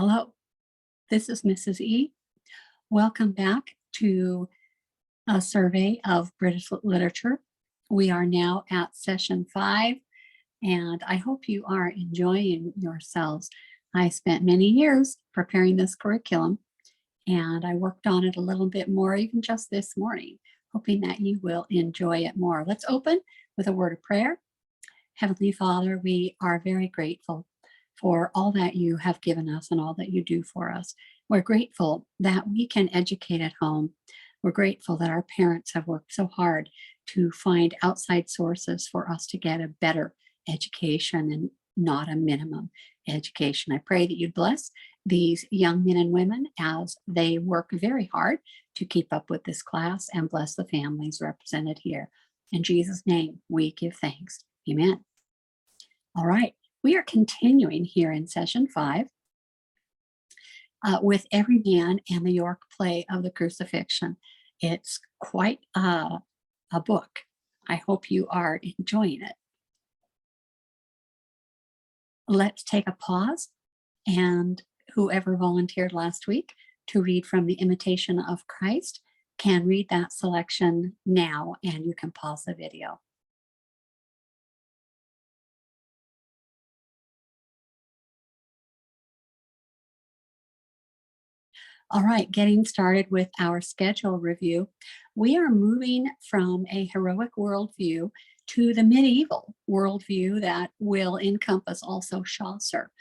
Hello, this is Mrs. E. Welcome back to a survey of British literature. We are now at session 5, and I hope you are enjoying yourselves. I spent many years preparing this curriculum, and I worked on it a little bit more even just this morning, hoping that you will enjoy it more. Let's open with a word of prayer. Heavenly Father, we are very grateful for all that you have given us and all that you do for us. We're grateful that we can educate at home. We're grateful that our parents have worked so hard to find outside sources for us to get a better education and not a minimum education. I pray that you'd bless these young men and women as they work very hard to keep up with this class, and bless the families represented here. In Jesus' name, we give thanks. Amen. All right, we are continuing here in session 5 with Every Man and the York Play of the Crucifixion. It's quite a book. I hope you are enjoying it. Let's take a pause, and whoever volunteered last week to read from The Imitation of Christ can read that selection now, and you can pause the video. All right, getting started with our schedule review. We are moving from a heroic worldview to the medieval worldview that will encompass also Chaucer.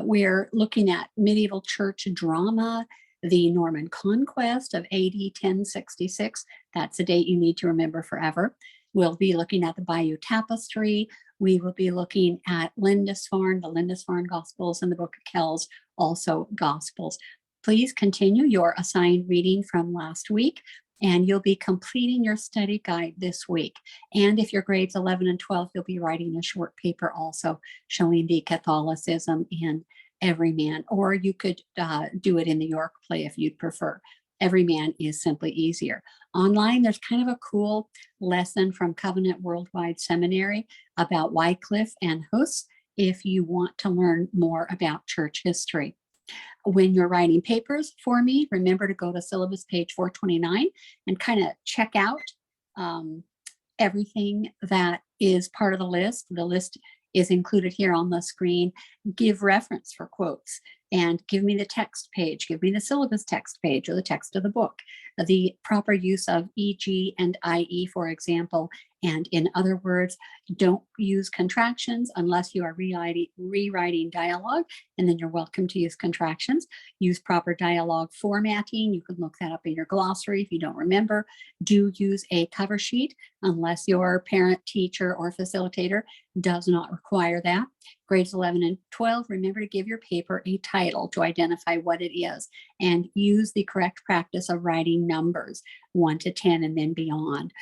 We're looking at medieval church drama, the Norman Conquest of AD 1066. That's a date you need to remember forever. We'll be looking at the Bayeux tapestry. We will be looking at Lindisfarne, the Lindisfarne Gospels, and the Book of Kells, also Gospels. Please continue your assigned reading from last week, and you'll be completing your study guide this week. And if you're grades 11 and 12, you'll be writing a short paper also showing the Catholicism in Every Man, or you could do it in the York Play if you'd prefer. Every Man is simply easier. Online, there's kind of a cool lesson from Covenant Worldwide Seminary about Wycliffe and Huss if you want to learn more about church history. When you're writing papers for me, remember to go to syllabus page 429 and kind of check out everything that is part of the list. The list is included here on the screen. Give reference for quotes and give me the text page, give me the syllabus text page or the text of the book, the proper use of e.g. and i.e., for example. And in other words, don't use contractions unless you are rewriting dialogue, and then you're welcome to use contractions. Use proper dialogue formatting. You can look that up in your glossary if you don't remember. Do use a cover sheet unless your parent, teacher, or facilitator does not require that. Grades 11 and 12, remember to give your paper a title to identify what it is, and use the correct practice of writing numbers 1 to 10 and then beyond.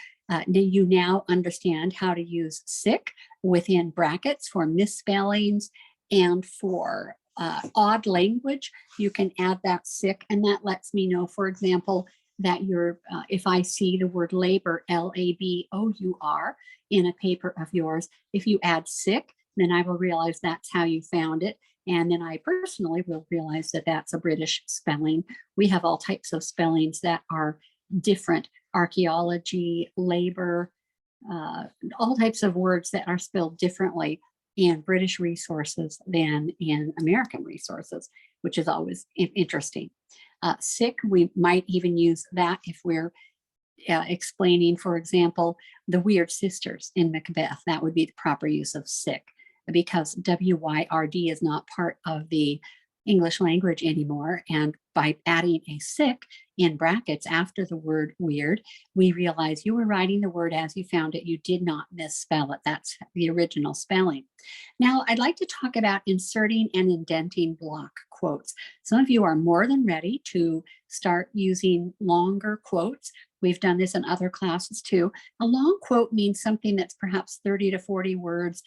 You now understand how to use sick within brackets for misspellings and for odd language. You can add that sick, and that lets me know, for example, that you're, if I see the word labor, L-A-B-O-U-R, in a paper of yours, if you add sick, then I will realize that's how you found it. And then I personally will realize that that's a British spelling. We have all types of spellings that are different. Archaeology, labor, all types of words that are spelled differently in British resources than in American resources, which is always interesting. Sick, we might even use that if we're explaining, for example, the weird sisters in Macbeth. That would be the proper use of sick, because W-Y-R-D is not part of the English language anymore. And by adding a sick in brackets after the word weird, we realize you were writing the word as you found it. You did not misspell it. That's the original spelling. Now, I'd like to talk about inserting and indenting block quotes. Some of you are more than ready to start using longer quotes. We've done this in other classes too. A long quote means something that's perhaps 30 to 40 words,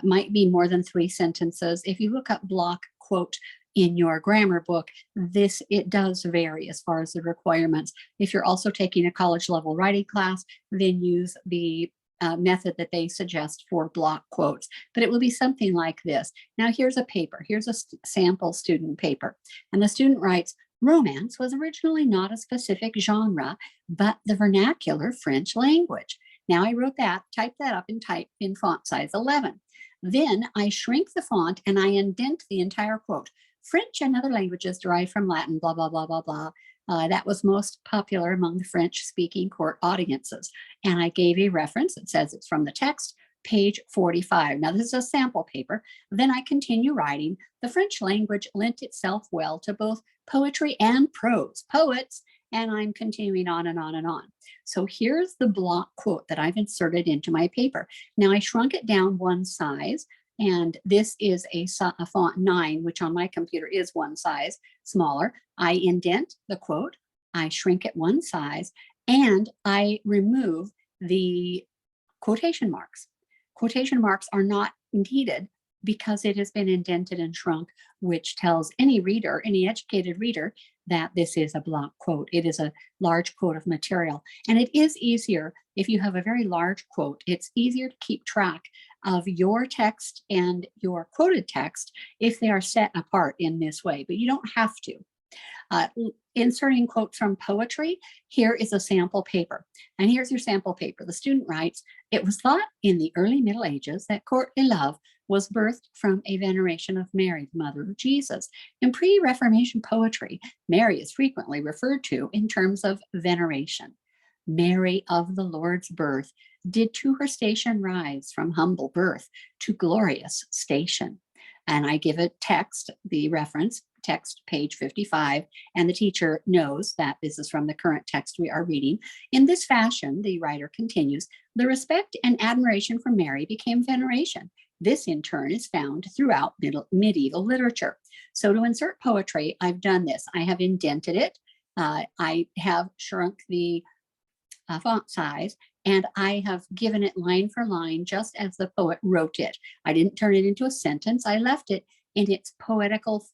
might be more than 3 sentences. If you look up block quote in your grammar book, it does vary as far as the requirements. If you're also taking a college level writing class, then use the method that they suggest for block quotes, but it will be something like this. Now here's a paper, here's a sample student paper, and the student writes, romance was originally not a specific genre, but the vernacular French language. Now I wrote that, typed that up in font size 11. Then I shrink the font and I indent the entire quote. French and other languages derived from Latin, blah, blah, blah, blah, blah. That was most popular among the French-speaking court audiences. And I gave a reference. It says it's from the text, page 45. Now, this is a sample paper. Then I continue writing. The French language lent itself well to both poetry and prose. Poets, and I'm continuing on and on and on. So here's the block quote that I've inserted into my paper. Now, I shrunk it down one size. And this is a font 9, which on my computer is one size smaller. I indent the quote, I shrink it one size, and I remove the quotation marks. Quotation marks are not needed because it has been indented and shrunk, which tells any reader, any educated reader, that this is a block quote. It is a large quote of material. And it is easier if you have a very large quote, it's easier to keep track of your text and your quoted text if they are set apart in this way, but you don't have to. Inserting quotes from poetry, here is a sample paper. And here's your sample paper. The student writes, it was thought in the early Middle Ages that courtly love was birthed from a veneration of Mary, the mother of Jesus. In pre-Reformation poetry, Mary is frequently referred to in terms of veneration. Mary of the Lord's birth did to her station rise from humble birth to glorious station. And I give it text, the reference, text page 55, and the teacher knows that this is from the current text we are reading. In this fashion, the writer continues, the respect and admiration for Mary became veneration. This in turn is found throughout medieval literature. So to insert poetry, I've done this. I have indented it. I have shrunk the font size, and I have given it line for line just as the poet wrote it. I didn't turn it into a sentence. I left it in its poetical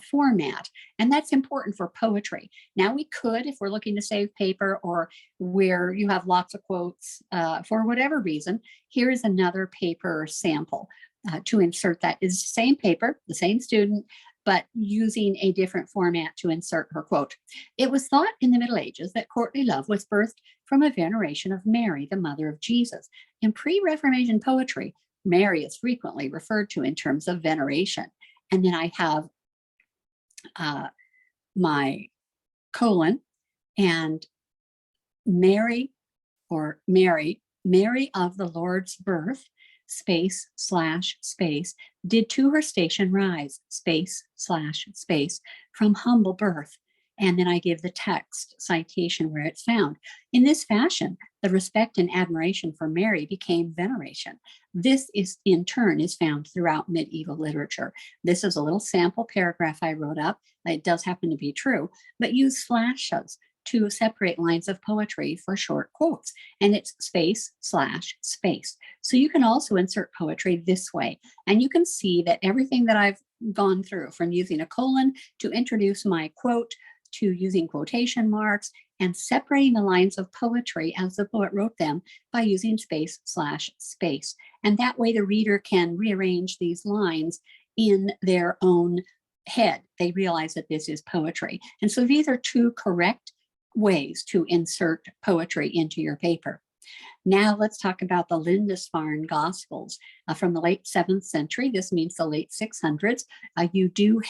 format. And that's important for poetry. Now we could, if we're looking to save paper or where you have lots of quotes for whatever reason, here is another paper sample to insert that. Is the same paper, the same student, but using a different format to insert her quote. It was thought in the Middle Ages that courtly love was birthed from a veneration of Mary, the mother of Jesus. In pre-Reformation poetry, Mary is frequently referred to in terms of veneration. And then I have my colon and Mary of the Lord's birth, space, slash, space, did to her station rise, space, slash, space, from humble birth. And then I give the text citation where it's found. In this fashion, the respect and admiration for Mary became veneration. This is in turn is found throughout medieval literature. This is a little sample paragraph I wrote up. It does happen to be true, but use slashes to separate lines of poetry for short quotes, and it's space, slash, space. So you can also insert poetry this way, and you can see that everything that I've gone through, from using a colon to introduce my quote, to using quotation marks, and separating the lines of poetry as the poet wrote them by using space, slash, space. And that way the reader can rearrange these lines in their own head. They realize that this is poetry. And so these are two correct ways to insert poetry into your paper. Now let's talk about the Lindisfarne Gospels from the late 7th century. This means the late 600s. You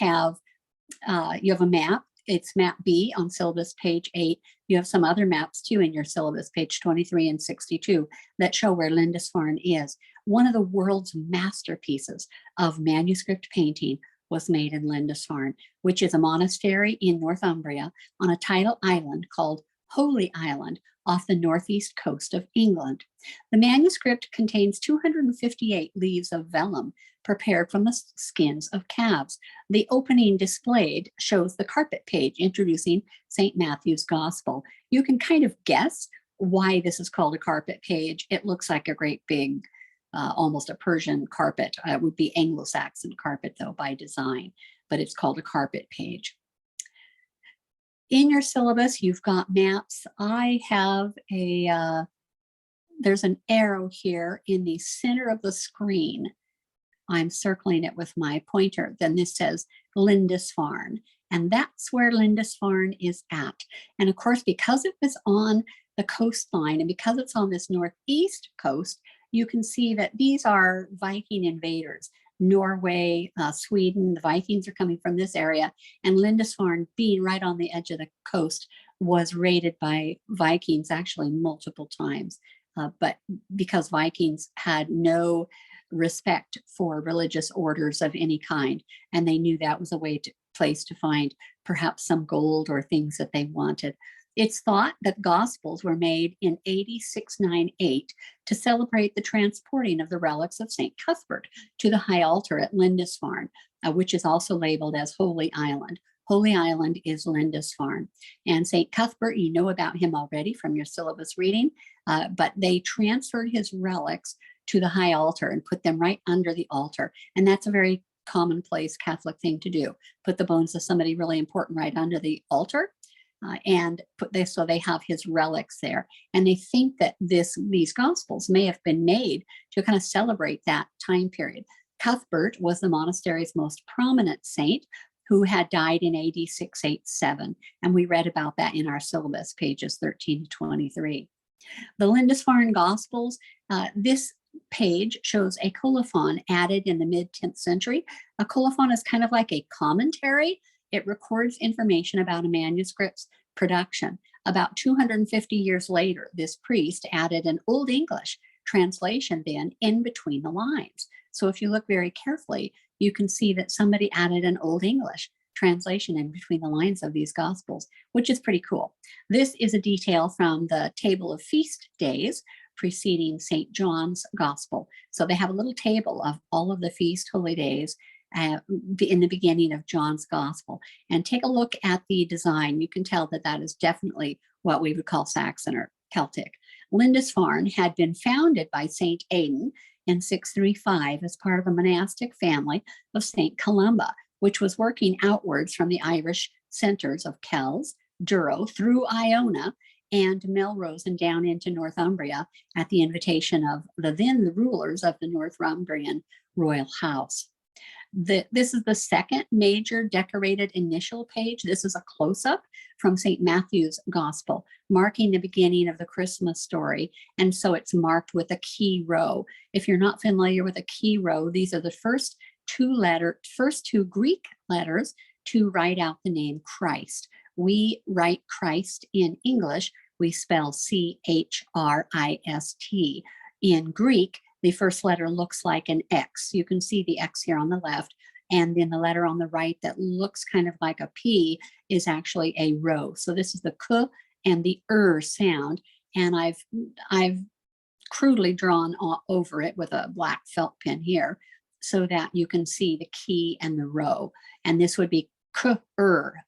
have a map. It's map B on syllabus page 8. You have some other maps too in your syllabus, page 23 and 62, that show where Lindisfarne is. One of the world's masterpieces of manuscript painting was made in Lindisfarne, which is a monastery in Northumbria on a tidal island called Holy Island off the northeast coast of England. The manuscript contains 258 leaves of vellum prepared from the skins of calves. The opening displayed shows the carpet page introducing St. Matthew's Gospel. You can kind of guess why this is called a carpet page. It looks like a great big, almost a Persian carpet. It would be Anglo-Saxon carpet though by design, but it's called a carpet page. In your syllabus, you've got maps. I have a there's an arrow here in the center of the screen. I'm circling it with my pointer. Then this says Lindisfarne, and that's where Lindisfarne is at. And of course, because it was on the coastline and because it's on this northeast coast, you can see that these are Viking invaders. Norway, Sweden, the Vikings are coming from this area, and Lindisfarne, being right on the edge of the coast, was raided by Vikings actually multiple times. But because Vikings had no respect for religious orders of any kind, and they knew that was a place to find perhaps some gold or things that they wanted. It's thought that Gospels were made in AD 698 to celebrate the transporting of the relics of St. Cuthbert to the high altar at Lindisfarne, which is also labeled as Holy Island. Holy Island is Lindisfarne. And St. Cuthbert, you know about him already from your syllabus reading, but they transferred his relics to the high altar and put them right under the altar. And that's a very commonplace Catholic thing to do. Put the bones of somebody really important right under the altar. So they have his relics there, and they think that these Gospels may have been made to kind of celebrate that time period. Cuthbert was the monastery's most prominent saint, who had died in AD 687, and we read about that in our syllabus, pages 13 to 23. The Lindisfarne Gospels, this page shows a colophon added in the mid-10th century. A colophon is kind of like a commentary. It records information about a manuscript's production. About 250 years later, this priest added an Old English translation then in between the lines. So if you look very carefully, you can see that somebody added an Old English translation in between the lines of these Gospels, which is pretty cool. This is a detail from the table of feast days preceding St. John's Gospel. So they have a little table of all of the feast holy days in the beginning of John's Gospel. And take a look at the design. You can tell that that is definitely what we would call Saxon or Celtic. Lindisfarne had been founded by St. Aidan in 635 as part of the monastic family of St. Columba, which was working outwards from the Irish centers of Kells, Durrow, through Iona, and Melrose and down into Northumbria at the invitation of the rulers of the Northumbrian royal house. This is the second major decorated initial page. This is a close-up from St. Matthew's Gospel, marking the beginning of the Christmas story. And so it's marked with a key row. If you're not familiar with a key row, these are the first two Greek letters to write out the name Christ. We write Christ in English. We spell Christ. In Greek, the first letter looks like an X. You can see the X here on the left. And then the letter on the right that looks kind of like a P is actually a rho. So this is the K and the sound. And I've crudely drawn over it with a black felt pen here so that you can see the key and the rho. And this would be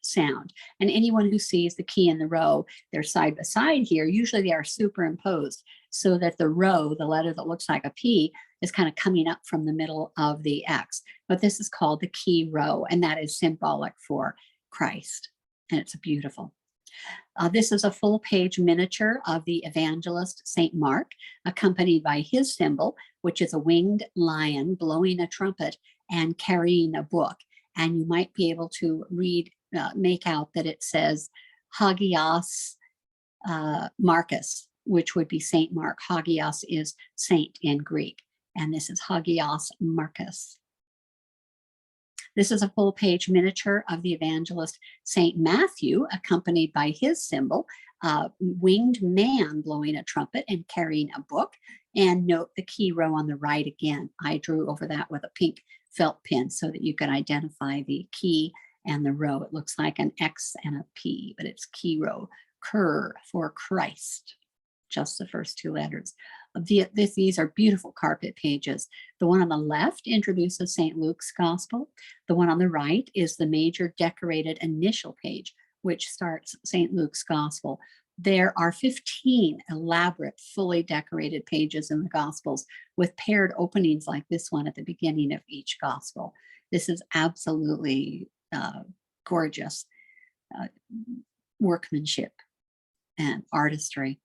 sound. And anyone who sees the key and the rho, they're side by side here. Usually they are superimposed so that the rho, the letter that looks like a P, is kind of coming up from the middle of the X. But this is called the key rho, and that is symbolic for Christ. And it's beautiful. This is a full page miniature of the evangelist St. Mark, accompanied by his symbol, which is a winged lion blowing a trumpet and carrying a book. And you might be able to make out that it says Hagios Marcus, which would be St. Mark. Hagios is saint in Greek, and this is Hagios Marcus. This is a full page miniature of the evangelist St. Matthew, accompanied by his symbol, winged man blowing a trumpet and carrying a book. And note the key row on the right again. I drew over that with a pink felt pen so that you can identify the key and the row. It looks like an X and a P, but it's key row, cur for Christ, just the first two letters. These are beautiful carpet pages. The one on the left introduces St. Luke's Gospel. The one on the right is the major decorated initial page, which starts St. Luke's Gospel. There are 15 elaborate, fully decorated pages in the Gospels with paired openings like this one at the beginning of each Gospel. This is absolutely gorgeous workmanship and artistry.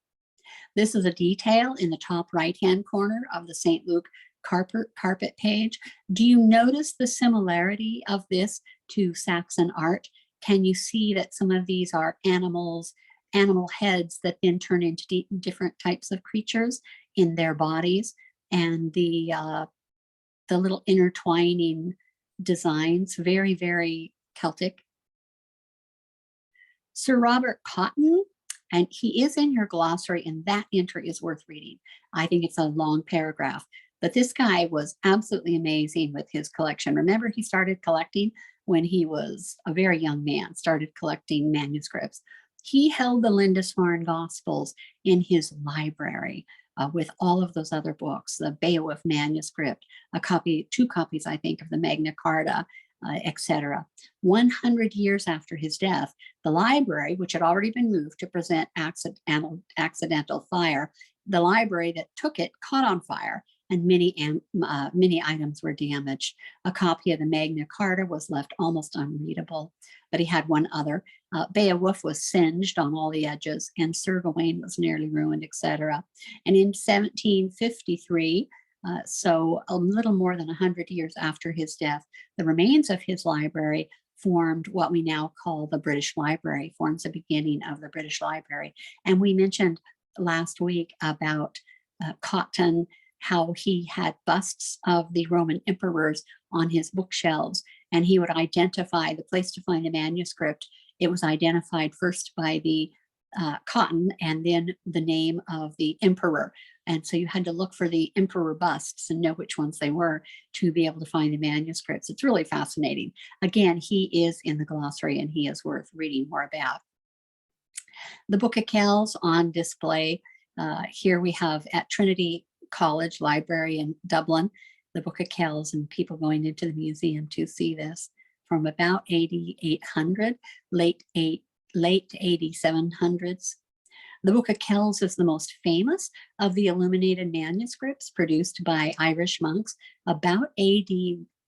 This is a detail in the top right-hand corner of the St. Luke carpet page. Do you notice the similarity of this to Saxon art? Can you see that some of these are animals, animal heads that then turn into different types of creatures in their bodies, and the little intertwining designs, very, very Celtic. Sir Robert Cotton, and he is in your glossary, and that entry is worth reading. I think it's a long paragraph, but this guy was absolutely amazing with his collection. Remember, he started collecting when he was a very young man, started collecting manuscripts. He held the Lindisfarne Gospels in his library with all of those other books, the Bayeux manuscript, a copy, 2 copies, I think, of the Magna Carta, etc. 100 years after his death, the library, which had already been moved to prevent accidental fire, the library that took it caught on fire, and many items were damaged. A copy of the Magna Carta was left almost unreadable, but he had one other. Beowulf was singed on all the edges, and Sir Gawain was nearly ruined, etc. And in 1753, so a little more than 100 years after his death, the remains of his library formed what we now call the British Library, forms the beginning of the British Library. And we mentioned last week about Cotton, how he had busts of the Roman emperors on his bookshelves, and he would identify the place to find the manuscript. It was identified first by the Cotton and then the name of the emperor. And so you had to look for the emperor busts and know which ones they were to be able to find the manuscripts. It's really fascinating. Again, he is in the glossary and he is worth reading more about. The Book of Kells on display. Here we have at Trinity College Library in Dublin, the Book of Kells, and people going into the museum to see this from about 8800, late 8700s. The Book of Kells is the most famous of the illuminated manuscripts produced by Irish monks about AD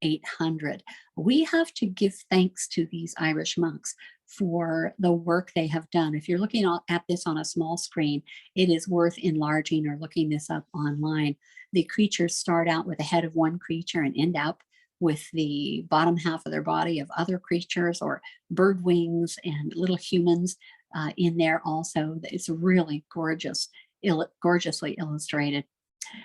800. We have to give thanks to these Irish monks for the work they have done. If you're looking at this on a small screen, it is worth enlarging or looking this up online. The creatures start out with the head of one creature and end up with the bottom half of their body of other creatures, or bird wings and little humans in there also. It's really gorgeous, gorgeously illustrated.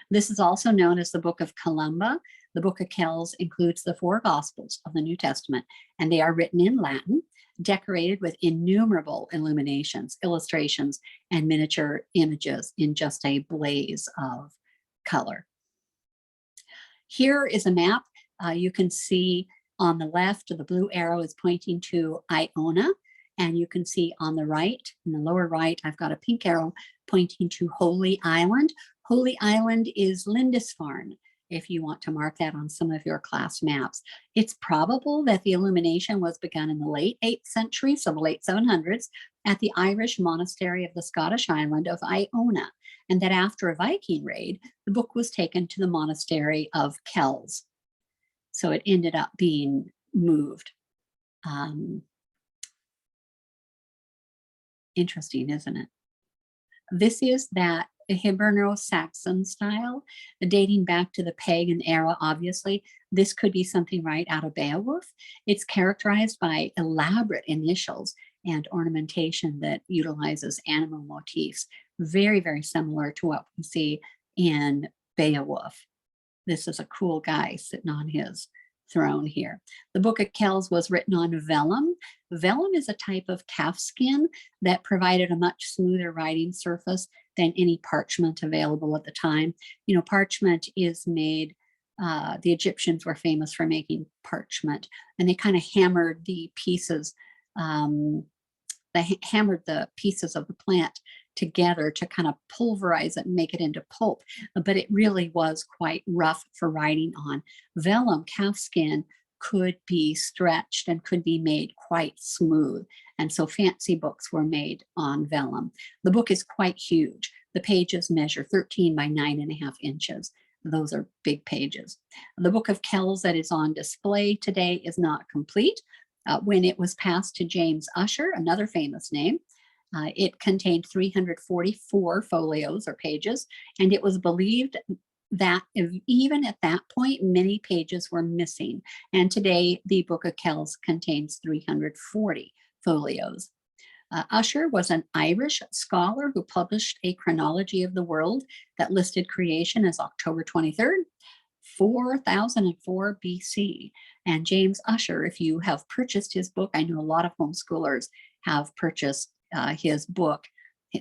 This is also known as the Book of Columba. The Book of Kells includes the 4 Gospels of the New Testament, and they are written in Latin, decorated with innumerable illuminations, illustrations, and miniature images in just a blaze of color. Here is a map. You can see on the left, the blue arrow is pointing to Iona, and you can see on the right, in the lower right, I've got a pink arrow pointing to Holy Island. Holy Island is Lindisfarne, if you want to mark that on some of your class maps. It's probable that the illumination was begun in the late 8th century, so the late 700s, at the Irish monastery of the Scottish island of Iona, and that after a Viking raid, the book was taken to the monastery of Kells. So it ended up being moved. Interesting, isn't it? This is that Hiberno-Saxon style, dating back to the pagan era, obviously. This could be something right out of Beowulf. It's characterized by elaborate initials and ornamentation that utilizes animal motifs, very, very similar to what we see in Beowulf. This is a cool guy sitting on his throne here. The Book of Kells was written on vellum. Vellum is a type of calf skin that provided a much smoother writing surface than any parchment available at the time. You know, parchment is made, the Egyptians were famous for making parchment, and they kind of hammered the pieces, hammered the pieces of the plant together to kind of pulverize it and make it into pulp, but it really was quite rough for writing on. Vellum, calf skin, could be stretched and could be made quite smooth, and so fancy books were made on vellum. The book is quite huge. The pages measure 13 by 9.5 inches. Those are big pages. The Book of Kells that is on display today is not complete. When it was passed to James Ussher, another famous name, It contained 344 folios or pages, and it was believed that even at that point, many pages were missing. And today, the Book of Kells contains 340 folios. Usher was an Irish scholar who published a chronology of the world that listed creation as October 23rd, 4004 BC. And James Usher, if you have purchased his book, I know a lot of homeschoolers have purchased his book.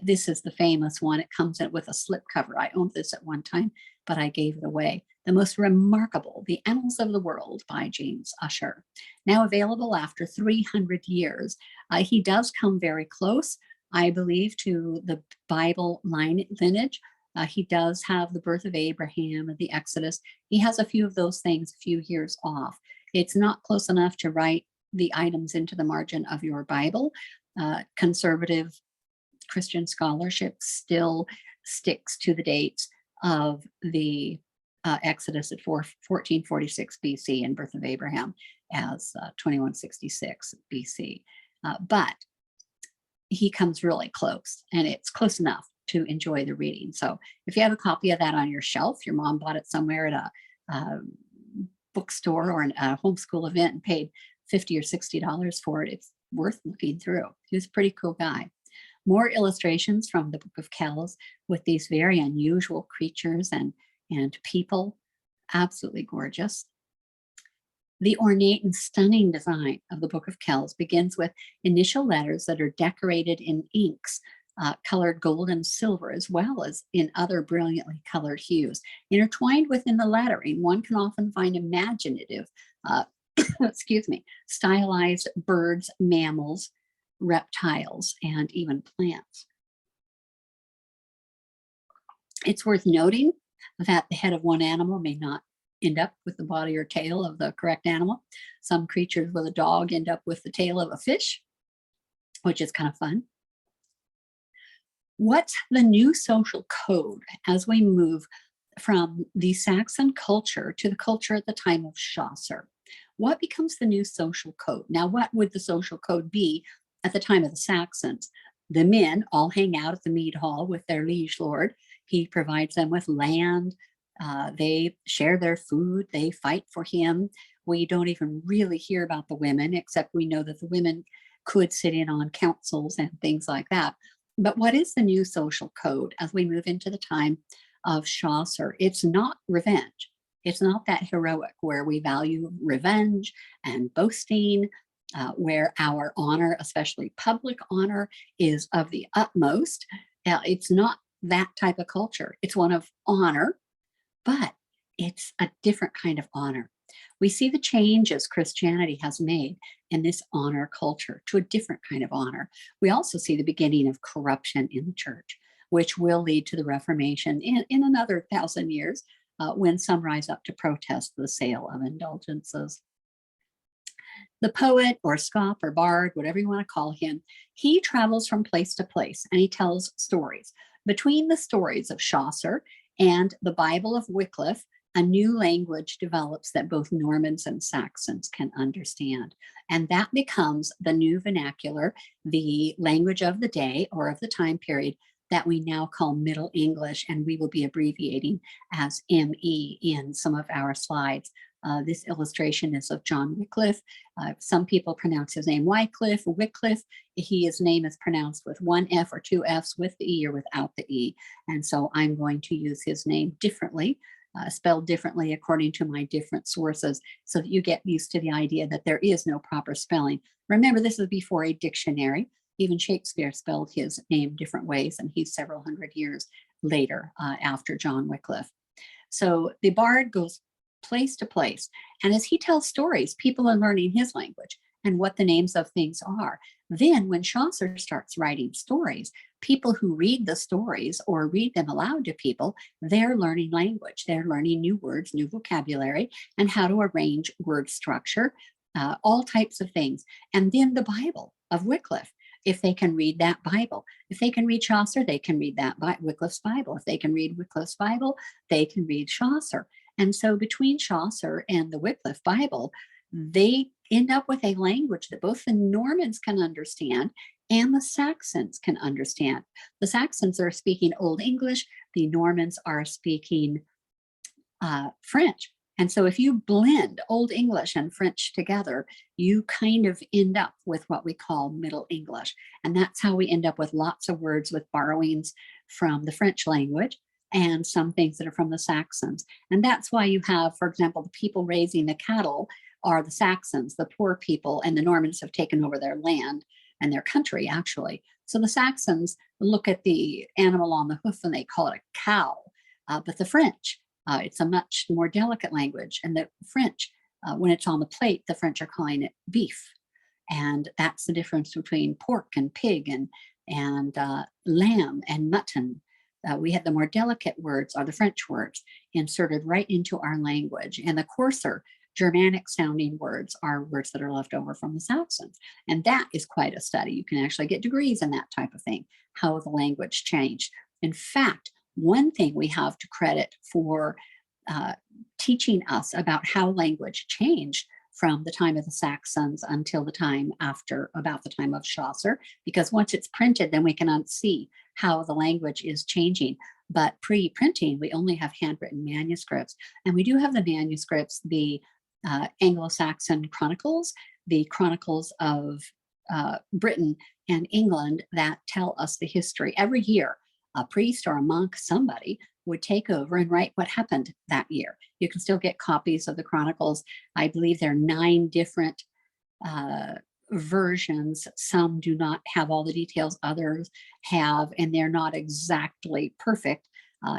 This is the famous one. It comes in with a slipcover. I owned this at one time, but I gave it away. The most remarkable, The Annals of the World by James Usher. Now available after 300 years. He does come very close, I believe, to the Bible lineage. He does have the birth of Abraham and the Exodus. He has a few of those things a few years off. It's not close enough to write the items into the margin of your Bible. Conservative Christian scholarship still sticks to the dates of the Exodus at 1446 BC and birth of Abraham as 2166 BC. But he comes really close, and it's close enough to enjoy the reading. So if you have a copy of that on your shelf, your mom bought it somewhere at a bookstore or a homeschool event and paid $50 or $60 for it, it's worth looking through. He was a pretty cool guy. More illustrations from the Book of Kells with these very unusual creatures and people. Absolutely gorgeous. The ornate and stunning design of the Book of Kells begins with initial letters that are decorated in inks, colored gold and silver, as well as in other brilliantly colored hues. Intertwined within the lettering, one can often find imaginative, excuse me, stylized birds, mammals, reptiles, and even plants. It's worth noting that the head of one animal may not end up with the body or tail of the correct animal. Some creatures with a dog end up with the tail of a fish, which is kind of fun. What's the new social code as we move from the Saxon culture to the culture at the time of Chaucer? What becomes the new social code? Now, what would the social code be at the time of the Saxons? The men all hang out at the mead hall with their liege lord. He provides them with land. They share their food. They fight for him. We don't even really hear about the women, except we know that the women could sit in on councils and things like that. But what is the new social code as we move into the time of Chaucer? It's not revenge. It's not that heroic where we value revenge and boasting, where our honor, especially public honor, is of the utmost. It's not that type of culture. It's one of honor, but it's a different kind of honor. We see the changes Christianity has made in this honor culture to a different kind of honor. We also see the beginning of corruption in the church, which will lead to the Reformation in another 1,000 years, when some rise up to protest the sale of indulgences. The poet or scop or bard, whatever you want to call him, he travels from place to place and he tells stories. Between the stories of Chaucer and the Bible of Wycliffe, a new language develops that both Normans and Saxons can understand. And that becomes the new vernacular, the language of the day or of the time period that we now call Middle English, and we will be abbreviating as ME in some of our slides. This illustration is of John Wycliffe. Some people pronounce his name Wycliffe, Wycliffe. His name is pronounced with one F or two Fs, with the E or without the E. And so I'm going to use his name differently, spelled differently according to my different sources, so that you get used to the idea that there is no proper spelling. Remember, this is before a dictionary. Even Shakespeare spelled his name different ways, and he's several hundred years later after John Wycliffe. So the bard goes place to place, and as he tells stories, people are learning his language and what the names of things are. Then when Chaucer starts writing stories, people who read the stories or read them aloud to people, they're learning language. They're learning new words, new vocabulary, and how to arrange word structure, all types of things. And then the Bible of Wycliffe. If they can read that Bible, if they can read Chaucer, they can read that Wycliffe's Bible. If they can read Wycliffe's Bible, they can read Chaucer. And so between Chaucer and the Wycliffe Bible, they end up with a language that both the Normans can understand and the Saxons can understand. The Saxons are speaking Old English, the Normans are speaking French. And so if you blend Old English and French together, you kind of end up with what we call Middle English. And that's how we end up with lots of words with borrowings from the French language and some things that are from the Saxons. And that's why you have, for example, the people raising the cattle are the Saxons, the poor people, and the Normans have taken over their land and their country, actually. So the Saxons look at the animal on the hoof and they call it a cow. But the French, it's a much more delicate language. And the French, when it's on the plate, the French are calling it beef. And that's the difference between pork and pig and lamb and mutton. We had the more delicate words, are the French words, inserted right into our language. And the coarser Germanic sounding words are words that are left over from the Saxons. And that is quite a study. You can actually get degrees in that type of thing, how the language changed. In fact, one thing we have to credit for teaching us about how language changed from the time of the Saxons until the time after, about the time of Chaucer, because once it's printed, then we can see how the language is changing. But pre-printing, we only have handwritten manuscripts. And we do have the manuscripts, the Anglo-Saxon chronicles, the chronicles of Britain and England that tell us the history. Every year, a priest or a monk, somebody would take over and write what happened that year. You can still get copies of the chronicles. I believe there are 9 different versions. Some do not have all the details, others have, and they're not exactly perfect.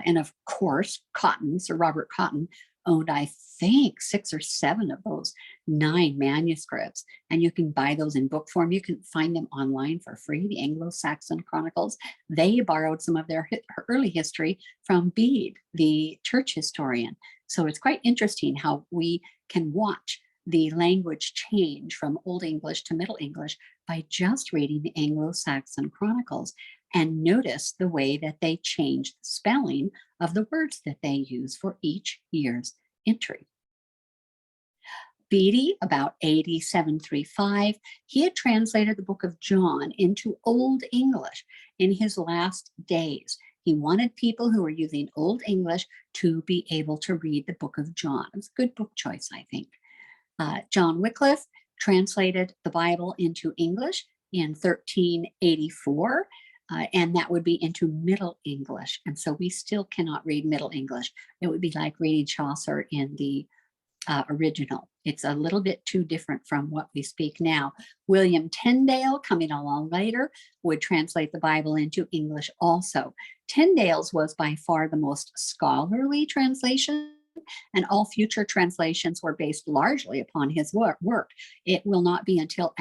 And of course, Cotton, Sir Robert Cotton, owned, I think, 6 or 7 of those 9 manuscripts. And you can buy those in book form. You can find them online for free, the Anglo-Saxon Chronicles. They borrowed some of their early history from Bede, the church historian. So it's quite interesting how we can watch the language change from Old English to Middle English by just reading the Anglo-Saxon Chronicles, and notice the way that they change the spelling of the words that they use for each year's entry. Bede, about AD 735, he had translated the book of John into Old English in his last days. He wanted people who were using Old English to be able to read the book of John. It was a good book choice, I think. John Wycliffe translated the Bible into English in 1384. And that would be into Middle English. And so we still cannot read Middle English. It would be like reading Chaucer in the original. It's a little bit too different from what we speak now. William Tyndale, coming along later, would translate the Bible into English also. Tyndale's was by far the most scholarly translation, and all future translations were based largely upon his work. It will not be until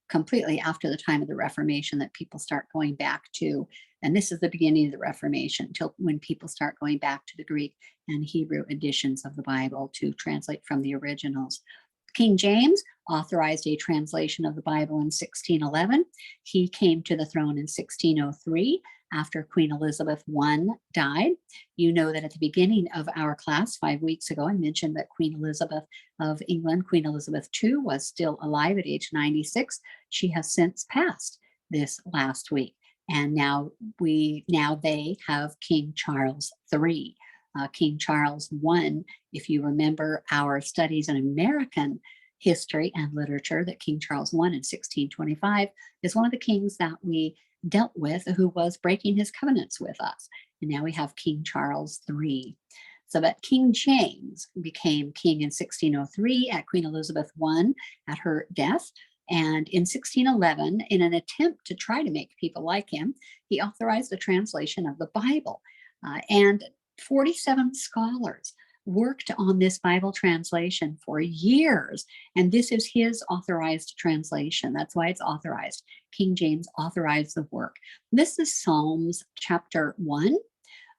completely after the time of the Reformation that people start going back to, and this is the beginning of the Reformation, until when people start going back to the Greek and Hebrew editions of the Bible to translate from the originals. King James authorized a translation of the Bible in 1611. He came to the throne in 1603 after Queen Elizabeth I died. You know that at the beginning of our class 5 weeks ago, I mentioned that Queen Elizabeth of England, Queen Elizabeth II, was still alive at age 96. She has since passed this last week. And now they have King Charles III. King Charles I, if you remember our studies in American history and literature, that King Charles I in 1625 is one of the kings that we dealt with who was breaking his covenants with us. And now we have King Charles III. So that King James became king in 1603 at Queen Elizabeth I at her death. And in 1611, in an attempt to try to make people like him, he authorized a translation of the Bible. And 47 scholars worked on this Bible translation for years. And this is his authorized translation. That's why it's authorized. King James authorized the work. This is Psalms chapter 1.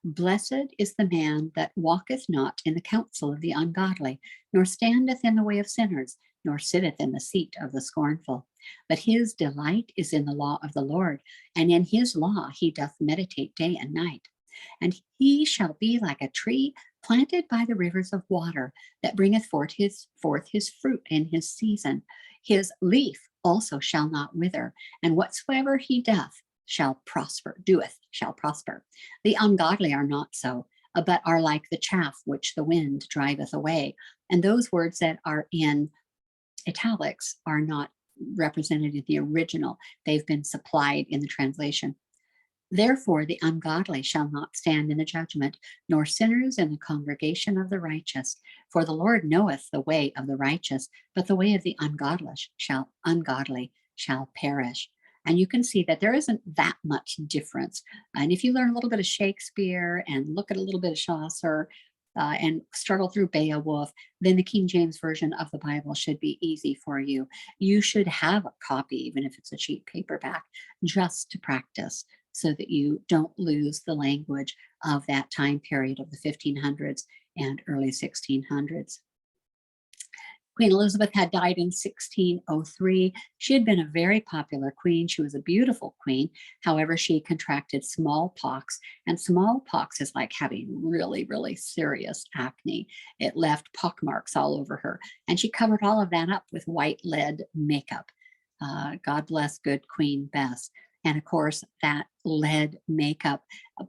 Blessed is the man that walketh not in the counsel of the ungodly, nor standeth in the way of sinners, nor sitteth in the seat of the scornful. But his delight is in the law of the Lord, and in his law he doth meditate day and night. And he shall be like a tree planted by the rivers of water, that bringeth forth his fruit in his season. His leaf also shall not wither, and whatsoever he doth shall prosper, doeth shall prosper. The ungodly are not so, but are like the chaff which the wind driveth away. And those words that are in italics are not represented in the original. They've been supplied in the translation. Therefore, the ungodly shall not stand in the judgment, nor sinners in the congregation of the righteous. For the Lord knoweth the way of the righteous, but the way of the ungodly shall perish. And you can see that there isn't that much difference. And if you learn a little bit of Shakespeare and look at a little bit of Chaucer, and struggle through Beowulf, then the King James Version of the Bible should be easy for you. You should have a copy, even if it's a cheap paperback, just to practice so that you don't lose the language of that time period of the 1500s and early 1600s. Queen Elizabeth had died in 1603. She had been a very popular queen. She was a beautiful queen. However, she contracted smallpox, and smallpox is like having really, really serious acne. It left pockmarks all over her, and she covered all of that up with white lead makeup. God bless good Queen Bess. And of course, that lead makeup,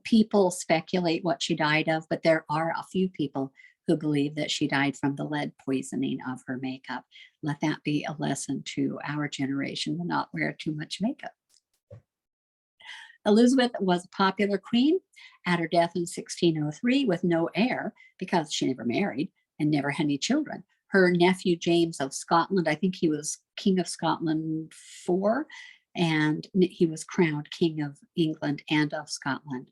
people speculate what she died of, but there are a few people who believe that she died from the lead poisoning of her makeup. Let that be a lesson to our generation to not wear too much makeup. Elizabeth was a popular queen at her death in 1603 with no heir because she never married and never had any children. Her nephew James of Scotland, I think he was King of Scotland 4, and he was crowned King of England and of Scotland.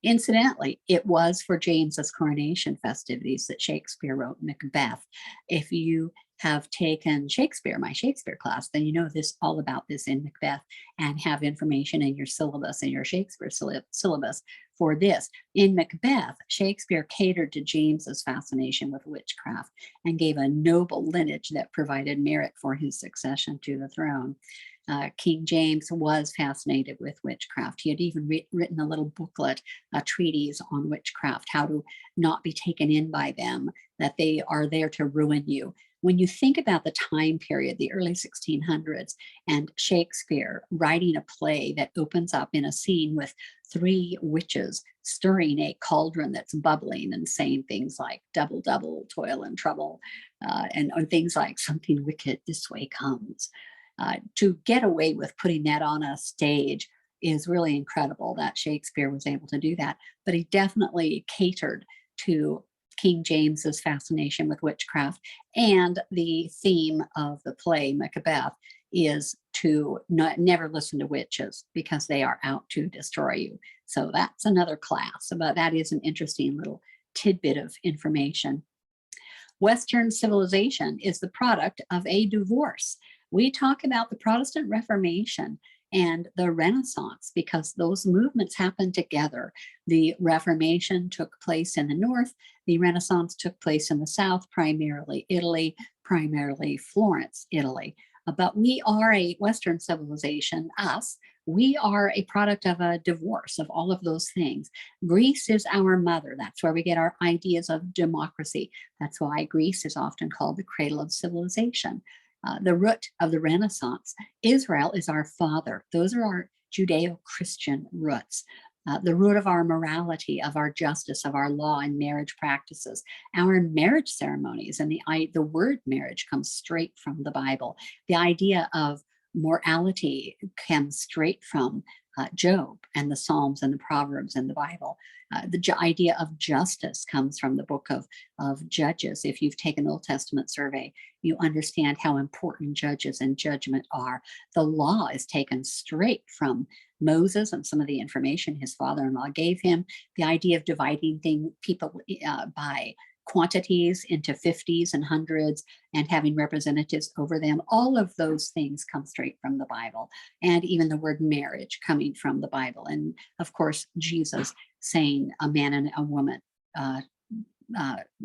Incidentally, it was for James's coronation festivities that Shakespeare wrote Macbeth. If you have taken Shakespeare, my Shakespeare class, then you know this all about this in Macbeth and have information in your syllabus, in your Shakespeare syllabus for this. In Macbeth, Shakespeare catered to James's fascination with witchcraft and gave a noble lineage that provided merit for his succession to the throne. King James was fascinated with witchcraft. He had even written a little booklet, a treatise on witchcraft, how to not be taken in by them, that they are there to ruin you. When you think about the time period, the early 1600s, and Shakespeare writing a play that opens up in a scene with 3 witches stirring a cauldron that's bubbling and saying things like double, double, toil and trouble, and things like something wicked this way comes. To get away with putting that on a stage is really incredible that Shakespeare was able to do that. But he definitely catered to King James's fascination with witchcraft. And the theme of the play Macbeth is to never listen to witches because they are out to destroy you. So that's another class, but that is an interesting little tidbit of information. Western civilization is the product of a divorce. We talk about the Protestant Reformation and the Renaissance because those movements happened together. The Reformation took place in the North, the Renaissance took place in the South, primarily Italy, primarily Florence, Italy. But we are a Western civilization, us. We are a product of a divorce of all of those things. Greece is our mother. That's where we get our ideas of democracy. That's why Greece is often called the cradle of civilization. The root of the Renaissance. Israel is our father. Those are our Judeo-Christian roots. The root of our morality, of our justice, of our law and marriage practices, our marriage ceremonies, and the word marriage comes straight from the Bible. The idea of morality comes straight from Job and the Psalms and the Proverbs and the Bible. The idea of justice comes from the book of Judges. If you've taken Old Testament survey, you understand how important judges and judgment are. The law is taken straight from Moses and some of the information his father-in-law gave him. The idea of dividing people by quantities into 50s and hundreds and having representatives over them, all of those things come straight from the Bible. And even the word marriage coming from the Bible. And of course, Jesus saying a man and a woman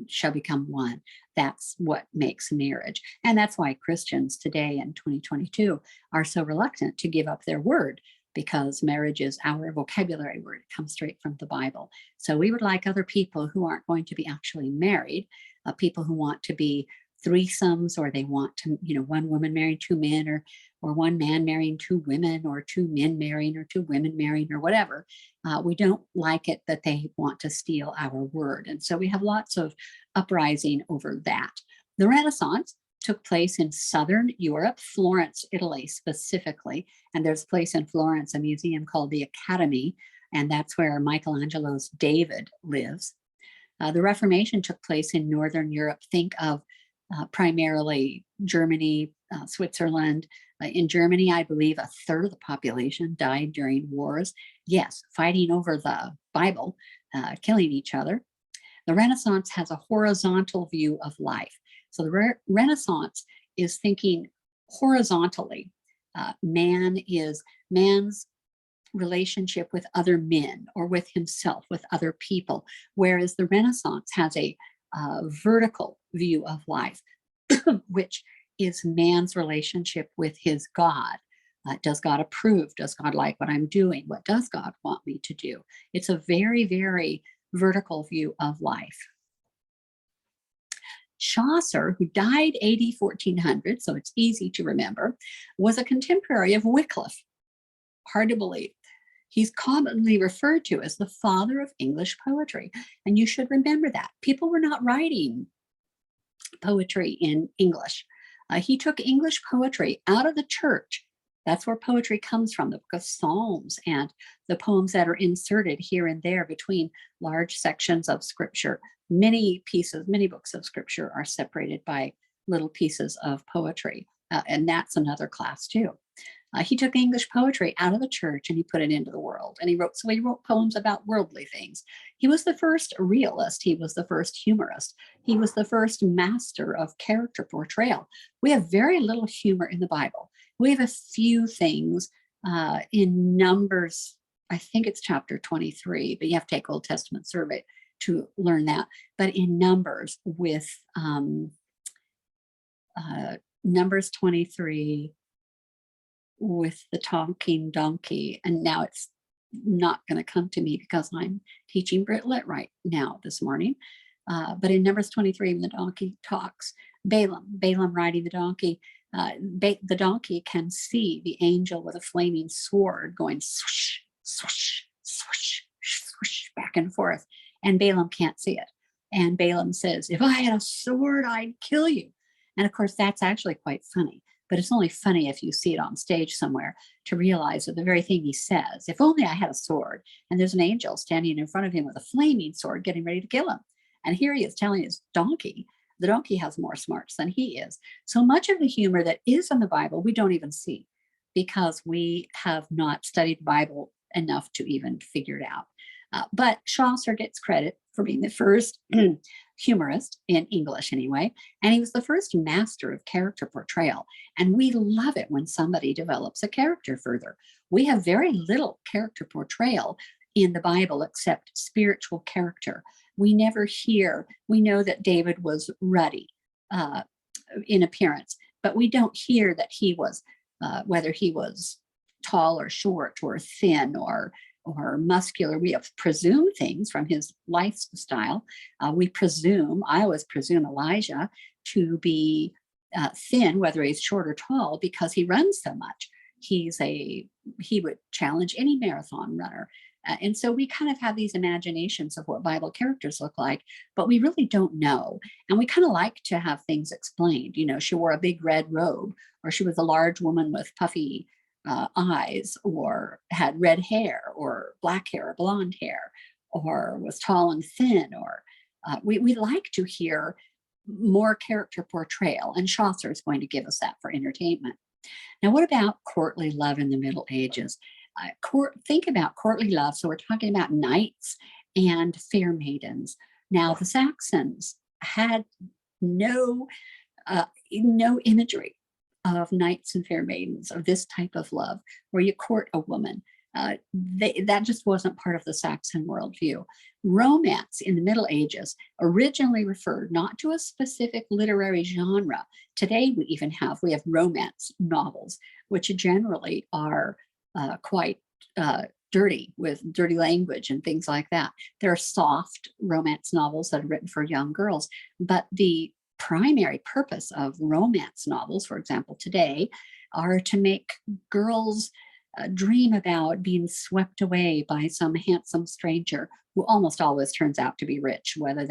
shall become one. That's what makes marriage. And that's why Christians today in 2022 are so reluctant to give up their word, because marriage is our vocabulary word. It comes straight from the Bible. So we would like other people who aren't going to be actually married, people who want to be threesomes, or they want to, one woman marrying two men, or one man marrying two women, or two men marrying, or two women marrying, or whatever. We don't like it that they want to steal our word. And so we have lots of uprising over that. The Renaissance took place in Southern Europe, Florence, Italy specifically. And there's a place in Florence, a museum called the Academy, and that's where Michelangelo's David lives. The Reformation took place in Northern Europe. Think of primarily Germany, Switzerland. In Germany, I believe a third of the population died during wars. Yes, fighting over the Bible, killing each other. The Renaissance has a horizontal view of life. So the Renaissance is thinking horizontally. Man's relationship with other men, or with himself, with other people, whereas the Renaissance has a vertical view of life, which is man's relationship with his God. Does God approve? Does God like what I'm doing? What does God want me to do? It's a very, very vertical view of life. Chaucer, who died AD 1400, so it's easy to remember, was a contemporary of Wycliffe. Hard to believe. He's commonly referred to as the father of English poetry. And you should remember that. People were not writing poetry in English. He took English poetry out of the church. That's where poetry comes from, the book of Psalms and the poems that are inserted here and there between large sections of scripture. Many books of scripture are separated by little pieces of poetry. And that's another class too. He took English poetry out of the church and he put it into the world. And he wrote poems about worldly things. He was the first realist. He was the first humorist. He was the first master of character portrayal. We have very little humor in the Bible. We have a few things in Numbers. I think it's chapter 23, but you have to take Old Testament survey to learn that. But in Numbers with Numbers 23, with the talking donkey, and now it's not going to come to me because I'm teaching Brit Lit right now this morning. But in Numbers 23, when the donkey talks, Balaam riding the donkey, the donkey can see the angel with a flaming sword going swoosh, swoosh, swoosh, swoosh, back and forth, and Balaam can't see it. And Balaam says, "If I had a sword, I'd kill you." And of course, that's actually quite funny. But it's only funny if you see it on stage somewhere to realize that the very thing he says, if only I had a sword, and there's an angel standing in front of him with a flaming sword getting ready to kill him. And here he is telling his donkey, the donkey has more smarts than he is. So much of the humor that is in the Bible, we don't even see because we have not studied the Bible enough to even figure it out. But Chaucer gets credit for being the first humorist in English anyway, and he was the first master of character portrayal. And we love it when somebody develops a character further. We have very little character portrayal in the Bible except spiritual character. We never hear, we know that David was ruddy in appearance, but we don't hear that he was, whether he was tall or short or thin or muscular. We have presumed things from his lifestyle. I always presume Elijah to be thin, whether he's short or tall, because he runs so much. He would challenge any marathon runner. And so we kind of have these imaginations of what Bible characters look like, but we really don't know. And we kind of like to have things explained. She wore a big red robe, or she was a large woman with puffy eyes, or had red hair or black hair or blonde hair, or was tall and thin, or we like to hear more character portrayal, and Chaucer is going to give us that for entertainment. Now, what about courtly love in the Middle Ages? Think about courtly love. So we're talking about knights and fair maidens. Now, the Saxons had no imagery of knights and fair maidens, of this type of love where you court a woman. That just wasn't part of the Saxon worldview. Romance in the Middle Ages originally referred not to a specific literary genre. Today we have romance novels, which generally are quite dirty, with dirty language and things like that. There are soft romance novels that are written for young girls, but the primary purpose of romance novels, for example, today, are to make girls dream about being swept away by some handsome stranger who almost always turns out to be rich, whether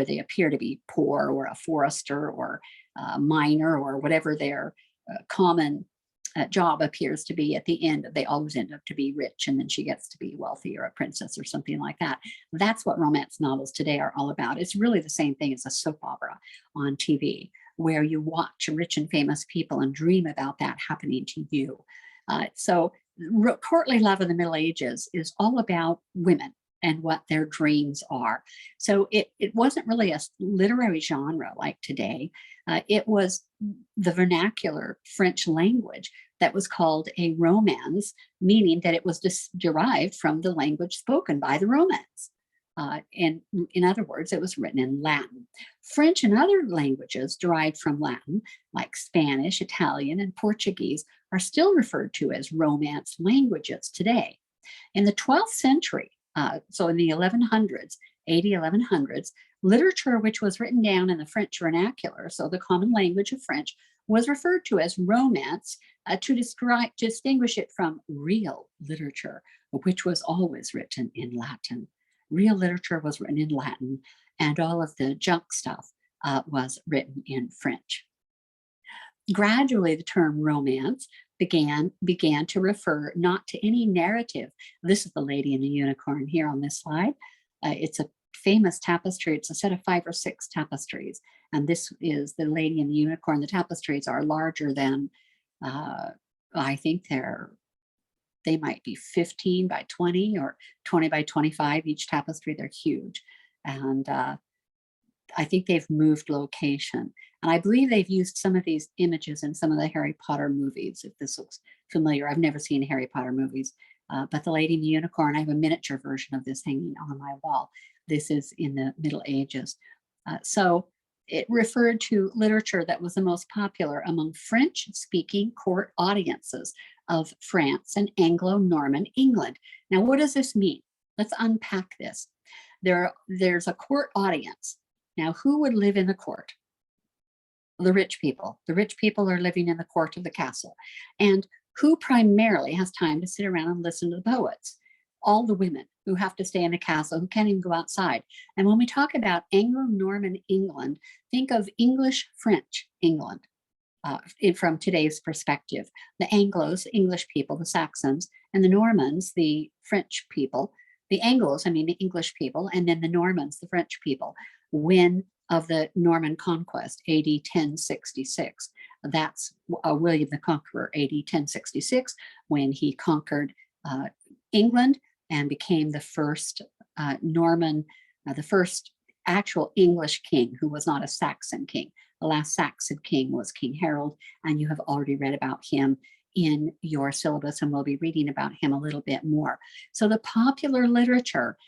they appear to be poor or a forester or a miner or whatever their common job appears to be. At the end, they always end up to be rich, and then she gets to be wealthy or a princess or something like that. That's what romance novels today are all about. It's really the same thing as a soap opera on TV, where you watch rich and famous people and dream about that happening to you. So courtly love of the Middle Ages is all about women and what their dreams are. So it wasn't really a literary genre like today. It was the vernacular French language that was called a romance, meaning that it was derived from the language spoken by the Romans. And in other words, it was written in Latin. French and other languages derived from Latin, like Spanish, Italian, and Portuguese, are still referred to as Romance languages today. In the 12th century, so in the 1100s, AD 1100s, literature which was written down in the French vernacular, so the common language of French, was referred to as Romance to distinguish it from real literature, which was always written in Latin. Real literature was written in Latin, and all of the junk stuff was written in French. Gradually, the term romance began to refer not to any narrative. This is the Lady and the Unicorn here on this slide. It's a famous tapestry. It's a set of 5 or 6 tapestries, and this is the Lady and the Unicorn. The tapestries are larger than, I think they might be 15 by 20 or 20 by 25 each tapestry. They're huge, and I think they've moved location. And I believe they've used some of these images in some of the Harry Potter movies, if this looks familiar. I've never seen Harry Potter movies, but the Lady and the Unicorn, I have a miniature version of this hanging on my wall. This is in the Middle Ages. So it referred to literature that was the most popular among French-speaking court audiences of France and Anglo-Norman England. Now, what does this mean? Let's unpack this. There's a court audience. Now, who would live in the court? The rich people. The rich people are living in the court of the castle. And who primarily has time to sit around and listen to the poets? All the women who have to stay in the castle, who can't even go outside. And when we talk about Anglo-Norman England, think of English-French England from today's perspective. The Anglos, English people, the Saxons, and the Normans, the French people. The Anglos, I mean the English people, and then the Normans, the French people. When of the Norman Conquest, AD 1066. That's William the Conqueror, AD 1066, when he conquered England and became the first Norman, the first actual English king who was not a Saxon king. The last Saxon king was King Harold, and you have already read about him in your syllabus, and we'll be reading about him a little bit more. So the popular literature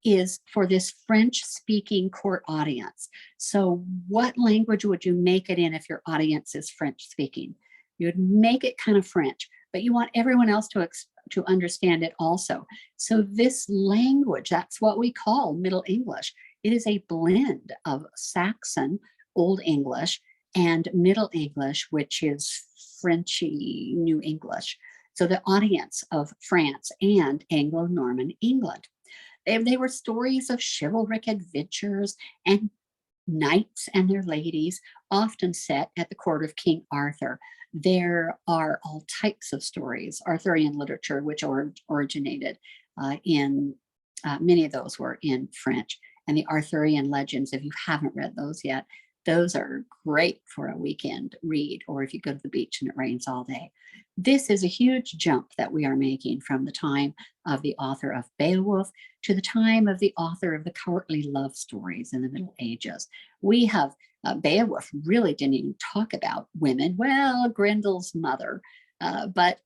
is for this French-speaking court audience. So what language would you make it in if your audience is French-speaking? You would make it kind of French, but you want everyone else to understand it also. So this language, that's what we call Middle English. It is a blend of Saxon, Old English, and Middle English, which is Frenchy New English. So the audience of France and Anglo-Norman England. They were stories of chivalric adventures and knights and their ladies, often set at the court of King Arthur. There are all types of stories, Arthurian literature, which originated in, many of those were in French. And the Arthurian legends, if you haven't read those yet, those are great for a weekend read, or if you go to the beach and it rains all day. This is a huge jump that we are making from the time of the author of Beowulf to the time of the author of the courtly love stories in the Middle Ages. We have, Beowulf really didn't even talk about women. Well, Grendel's mother, but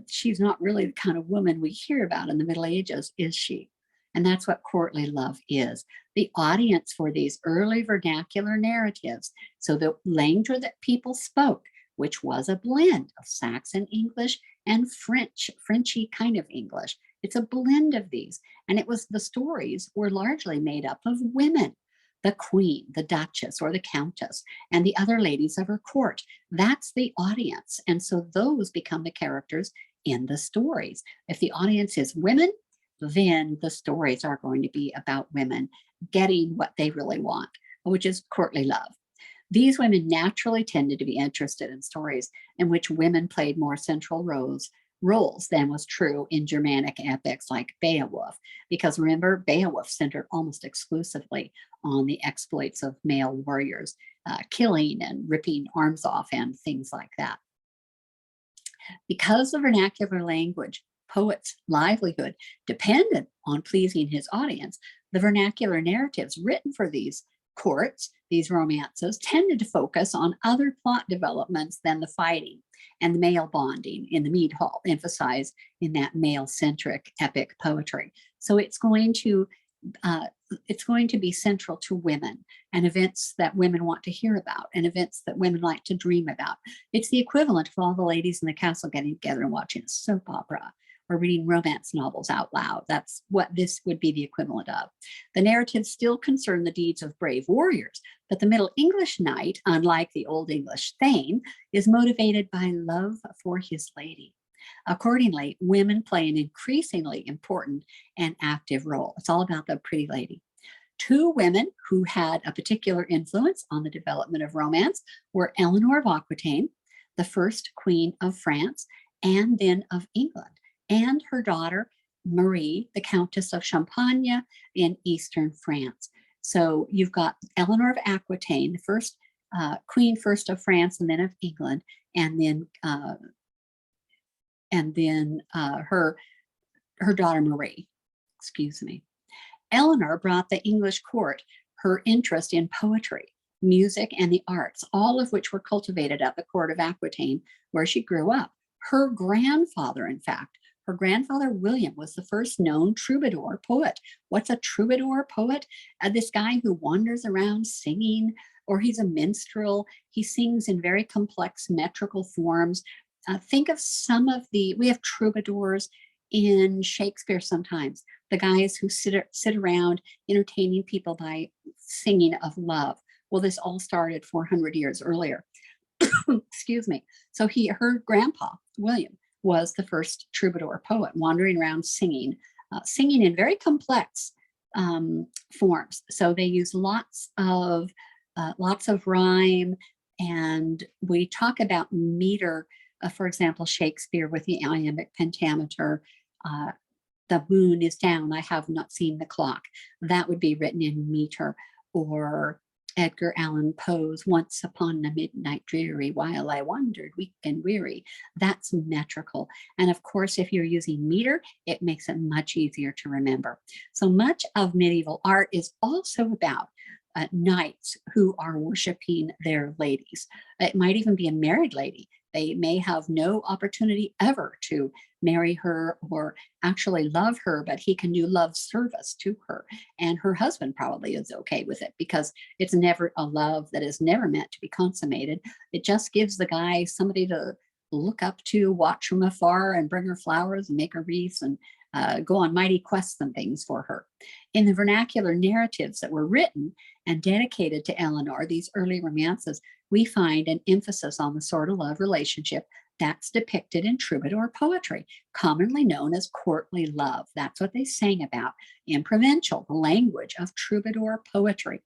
she's not really the kind of woman we hear about in the Middle Ages, is she? And that's what courtly love is. The audience for these early vernacular narratives, so the language that people spoke, which was a blend of Saxon English and French, Frenchy kind of English. It's a blend of these. And the stories were largely made up of women. the queen, the duchess, or the countess, and the other ladies of her court. That's the audience. And so those become the characters in the stories. If the audience is women, then the stories are going to be about women getting what they really want, which is courtly love. These women naturally tended to be interested in stories in which women played more central roles than was true in Germanic epics like Beowulf, because remember, Beowulf centered almost exclusively on the exploits of male warriors, killing and ripping arms off and things like that. Because the vernacular language, poet's livelihood depended on pleasing his audience, the vernacular narratives written for these courts, these romances, tended to focus on other plot developments than the fighting and the male bonding in the mead hall, emphasized in that male-centric epic poetry. So it's going to be central to women and events that women want to hear about and events that women like to dream about. It's the equivalent of all the ladies in the castle getting together and watching a soap opera or reading romance novels out loud. That's what this would be the equivalent of. The narratives still concern the deeds of brave warriors, but the Middle English knight, unlike the Old English thane, is motivated by love for his lady. Accordingly, women play an increasingly important and active role. It's all about the pretty lady. Two women who had a particular influence on the development of romance were Eleanor of Aquitaine, the first queen of France and then of England, and her daughter Marie, the Countess of Champagne in eastern France. So you've got Eleanor of Aquitaine, the first queen, first of France and then of England, and then her daughter Marie. Excuse me. Eleanor brought the English court her interest in poetry, music, and the arts, all of which were cultivated at the court of Aquitaine, where she grew up. Her grandfather, in fact, her grandfather William was the first known troubadour poet. What's a troubadour poet? This guy who wanders around singing, or he's a minstrel. He sings in very complex metrical forms. Think of we have troubadours in Shakespeare sometimes, the guys who sit around entertaining people by singing of love. Well, this all started 400 years earlier. Excuse me. So her grandpa, William, was the first troubadour poet, wandering around singing in very complex forms. So they use lots of rhyme, and we talk about meter. For example, Shakespeare with the iambic pentameter. The moon is down, I have not seen the clock. That would be written in meter. Or Edgar Allan Poe's Once Upon a Midnight Dreary, While I Wandered Weak and Weary. That's metrical. And of course, if you're using meter, it makes it much easier to remember. So much of medieval art is also about knights who are worshiping their ladies. It might even be a married lady. They may have no opportunity ever to marry her or actually love her, but he can do love service to her. And her husband probably is okay with it, because it's never a love that is never meant to be consummated. It just gives the guy somebody to look up to, watch from afar, and bring her flowers and make her wreaths and go on mighty quests and things for her. In the vernacular narratives that were written and dedicated to Eleanor, these early romances, we find an emphasis on the sort of love relationship that's depicted in troubadour poetry, commonly known as courtly love. That's what they sang about in Provençal, the language of troubadour poetry.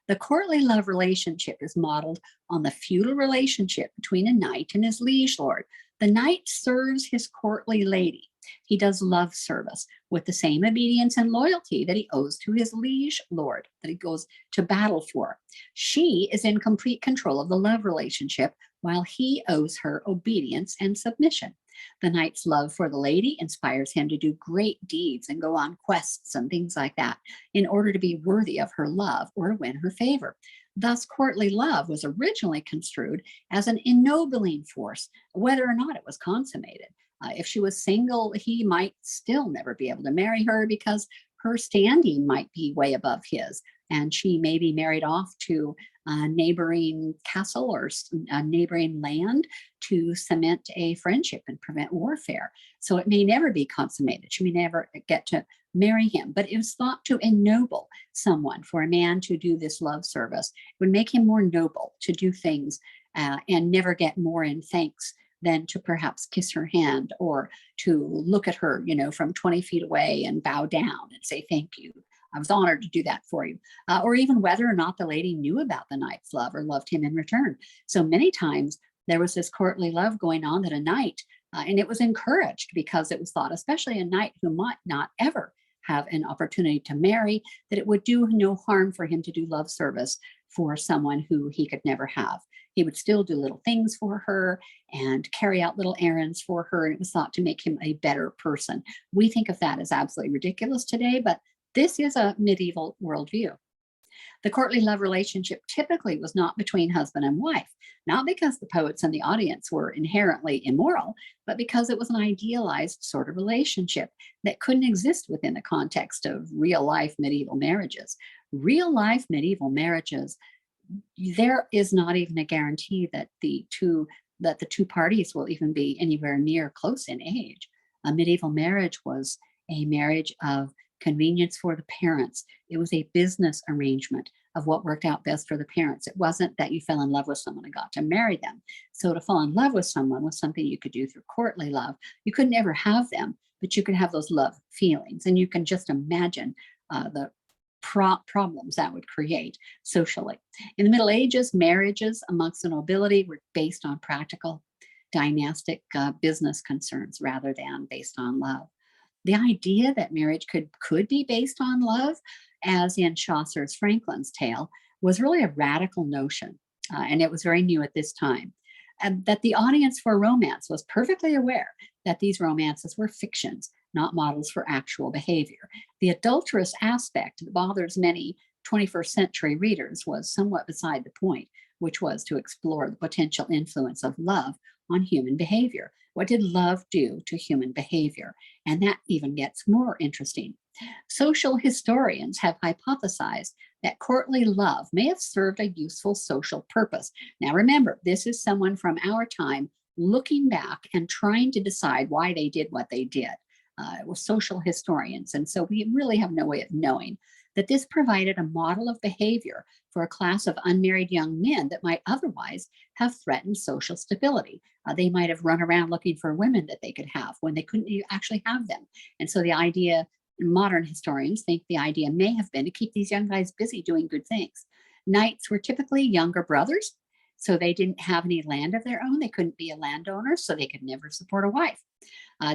The courtly love relationship is modeled on the feudal relationship between a knight and his liege lord. The knight serves his courtly lady. He does love service with the same obedience and loyalty that he owes to his liege lord, that he goes to battle for. She is in complete control of the love relationship, while he owes her obedience and submission. The knight's love for the lady inspires him to do great deeds and go on quests and things like that in order to be worthy of her love or to win her favor. Thus, courtly love was originally construed as an ennobling force, whether or not it was consummated. If she was single, he might still never be able to marry her because her standing might be way above his. and she may be married off to a neighboring castle or a neighboring land to cement a friendship and prevent warfare. So it may never be consummated. She may never get to marry him, but it was thought to ennoble someone for a man to do this love service. It would make him more noble to do things and never get more in thanks than to perhaps kiss her hand or to look at her, from 20 feet away and bow down and say, thank you. I was honored to do that for you. Or even whether or not the lady knew about the knight's love or loved him in return. So many times there was this courtly love going on that a knight, and it was encouraged because it was thought, especially a knight who might not ever have an opportunity to marry, that it would do no harm for him to do love service for someone who he could never have. He would still do little things for her and carry out little errands for her. And it was thought to make him a better person. We think of that as absolutely ridiculous today, but this is a medieval worldview. The courtly love relationship typically was not between husband and wife, not because the poets and the audience were inherently immoral, but because it was an idealized sort of relationship that couldn't exist within the context of real life medieval marriages. Real life medieval marriages, there is not even a guarantee that the two parties will even be anywhere near close in age. A medieval marriage was a marriage of convenience for the parents. It was a business arrangement of what worked out best for the parents. It wasn't that you fell in love with someone and got to marry them. So to fall in love with someone was something you could do through courtly love. You could never have them, but you could have those love feelings. And you can just imagine the problems that would create socially. In the Middle Ages, marriages amongst the nobility were based on practical, dynastic business concerns rather than based on love. The idea that marriage could be based on love, as in Chaucer's Franklin's Tale, was really a radical notion, and it was very new at this time. And that the audience for romance was perfectly aware that these romances were fictions, not models for actual behavior. The adulterous aspect that bothers many 21st century readers was somewhat beside the point, which was to explore the potential influence of love on human behavior. What did love do to human behavior? And that even gets more interesting. Social historians have hypothesized that courtly love may have served a useful social purpose. Now remember, this is someone from our time looking back and trying to decide why they did what they did. It was social historians. And so we really have no way of knowing that this provided a model of behavior for a class of unmarried young men that might otherwise have threatened social stability. They might have run around looking for women that they could have when they couldn't actually have them. And so the idea, modern historians think the idea may have been to keep these young guys busy doing good things. Knights were typically younger brothers, so they didn't have any land of their own. They couldn't be a landowner, so they could never support a wife.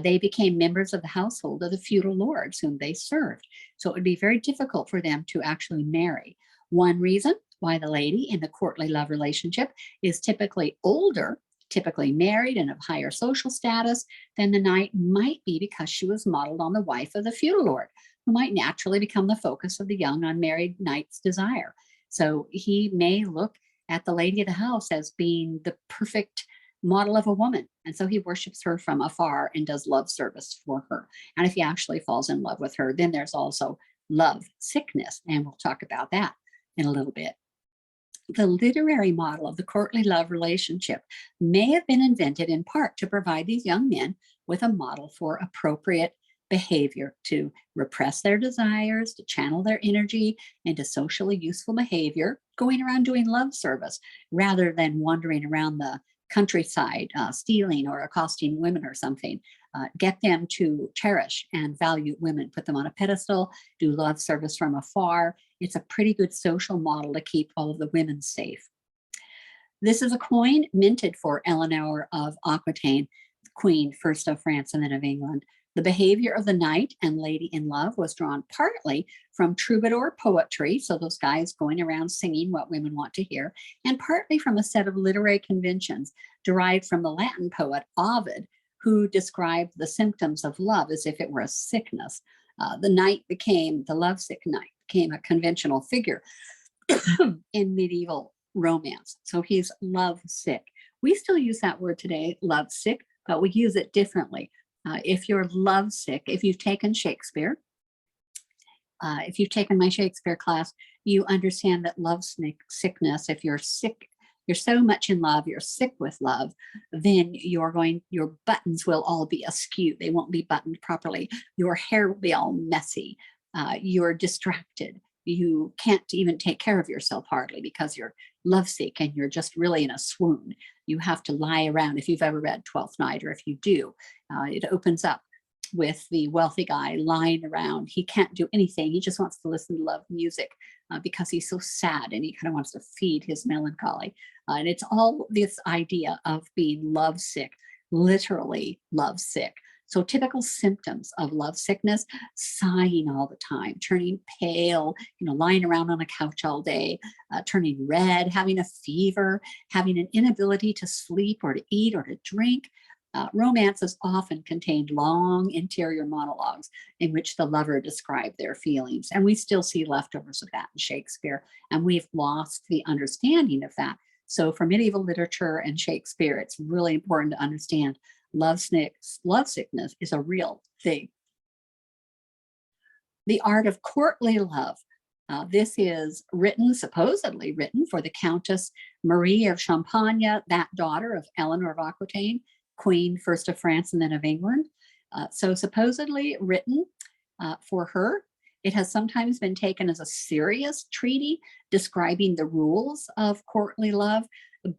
They became members of the household of the feudal lords whom they served. So it would be very difficult for them to actually marry. One reason why the lady in the courtly love relationship is typically older, typically married and of higher social status than the knight might be because she was modeled on the wife of the feudal lord, who might naturally become the focus of the young unmarried knight's desire. So he may look at the lady of the house as being the perfect model of a woman. And so he worships her from afar and does love service for her. And if he actually falls in love with her, then there's also love sickness. And we'll talk about that in a little bit. The literary model of the courtly love relationship may have been invented in part to provide these young men with a model for appropriate behavior, to repress their desires, to channel their energy into socially useful behavior, going around doing love service rather than wandering around the countryside, stealing or accosting women or something. Get them to cherish and value women, put them on a pedestal, do love service from afar. It's a pretty good social model to keep all of the women safe. This is a coin minted for Eleanor of Aquitaine, Queen, first of France and then of England. The behavior of the knight and lady in love was drawn partly from troubadour poetry, so those guys going around singing what women want to hear, and partly from a set of literary conventions derived from the Latin poet Ovid, who described the symptoms of love as if it were a sickness. The lovesick knight became a conventional figure in medieval romance. So he's lovesick. We still use that word today, lovesick, but we use it differently. If you're lovesick, if you've taken Shakespeare, if you've taken my Shakespeare class, You understand that love sickness, if you're sick, you're so much in love, you're sick with love, then your buttons will all be askew. They won't be buttoned properly. Your hair will be all messy. You're distracted. You can't even take care of yourself hardly because you're lovesick and you're just really in a swoon. You have to lie around. If you've ever read Twelfth Night, or if you do, it opens up with the wealthy guy lying around. He can't do anything. He just wants to listen to love music because he's so sad and he kind of wants to feed his melancholy. And it's all this idea of being lovesick, literally lovesick. So typical symptoms of lovesickness: sighing all the time, turning pale, lying around on a couch all day, turning red, having a fever, having an inability to sleep or to eat or to drink. Romances often contained long interior monologues in which the lover described their feelings. And we still see leftovers of that in Shakespeare, and we've lost the understanding of that. So for medieval literature and Shakespeare, it's really important to understand lovesickness is a real thing. The Art of Courtly Love. This is supposedly written for the Countess Marie of Champagne, that daughter of Eleanor of Aquitaine, Queen first of France and then of England. So supposedly written for her. It has sometimes been taken as a serious treaty describing the rules of courtly love,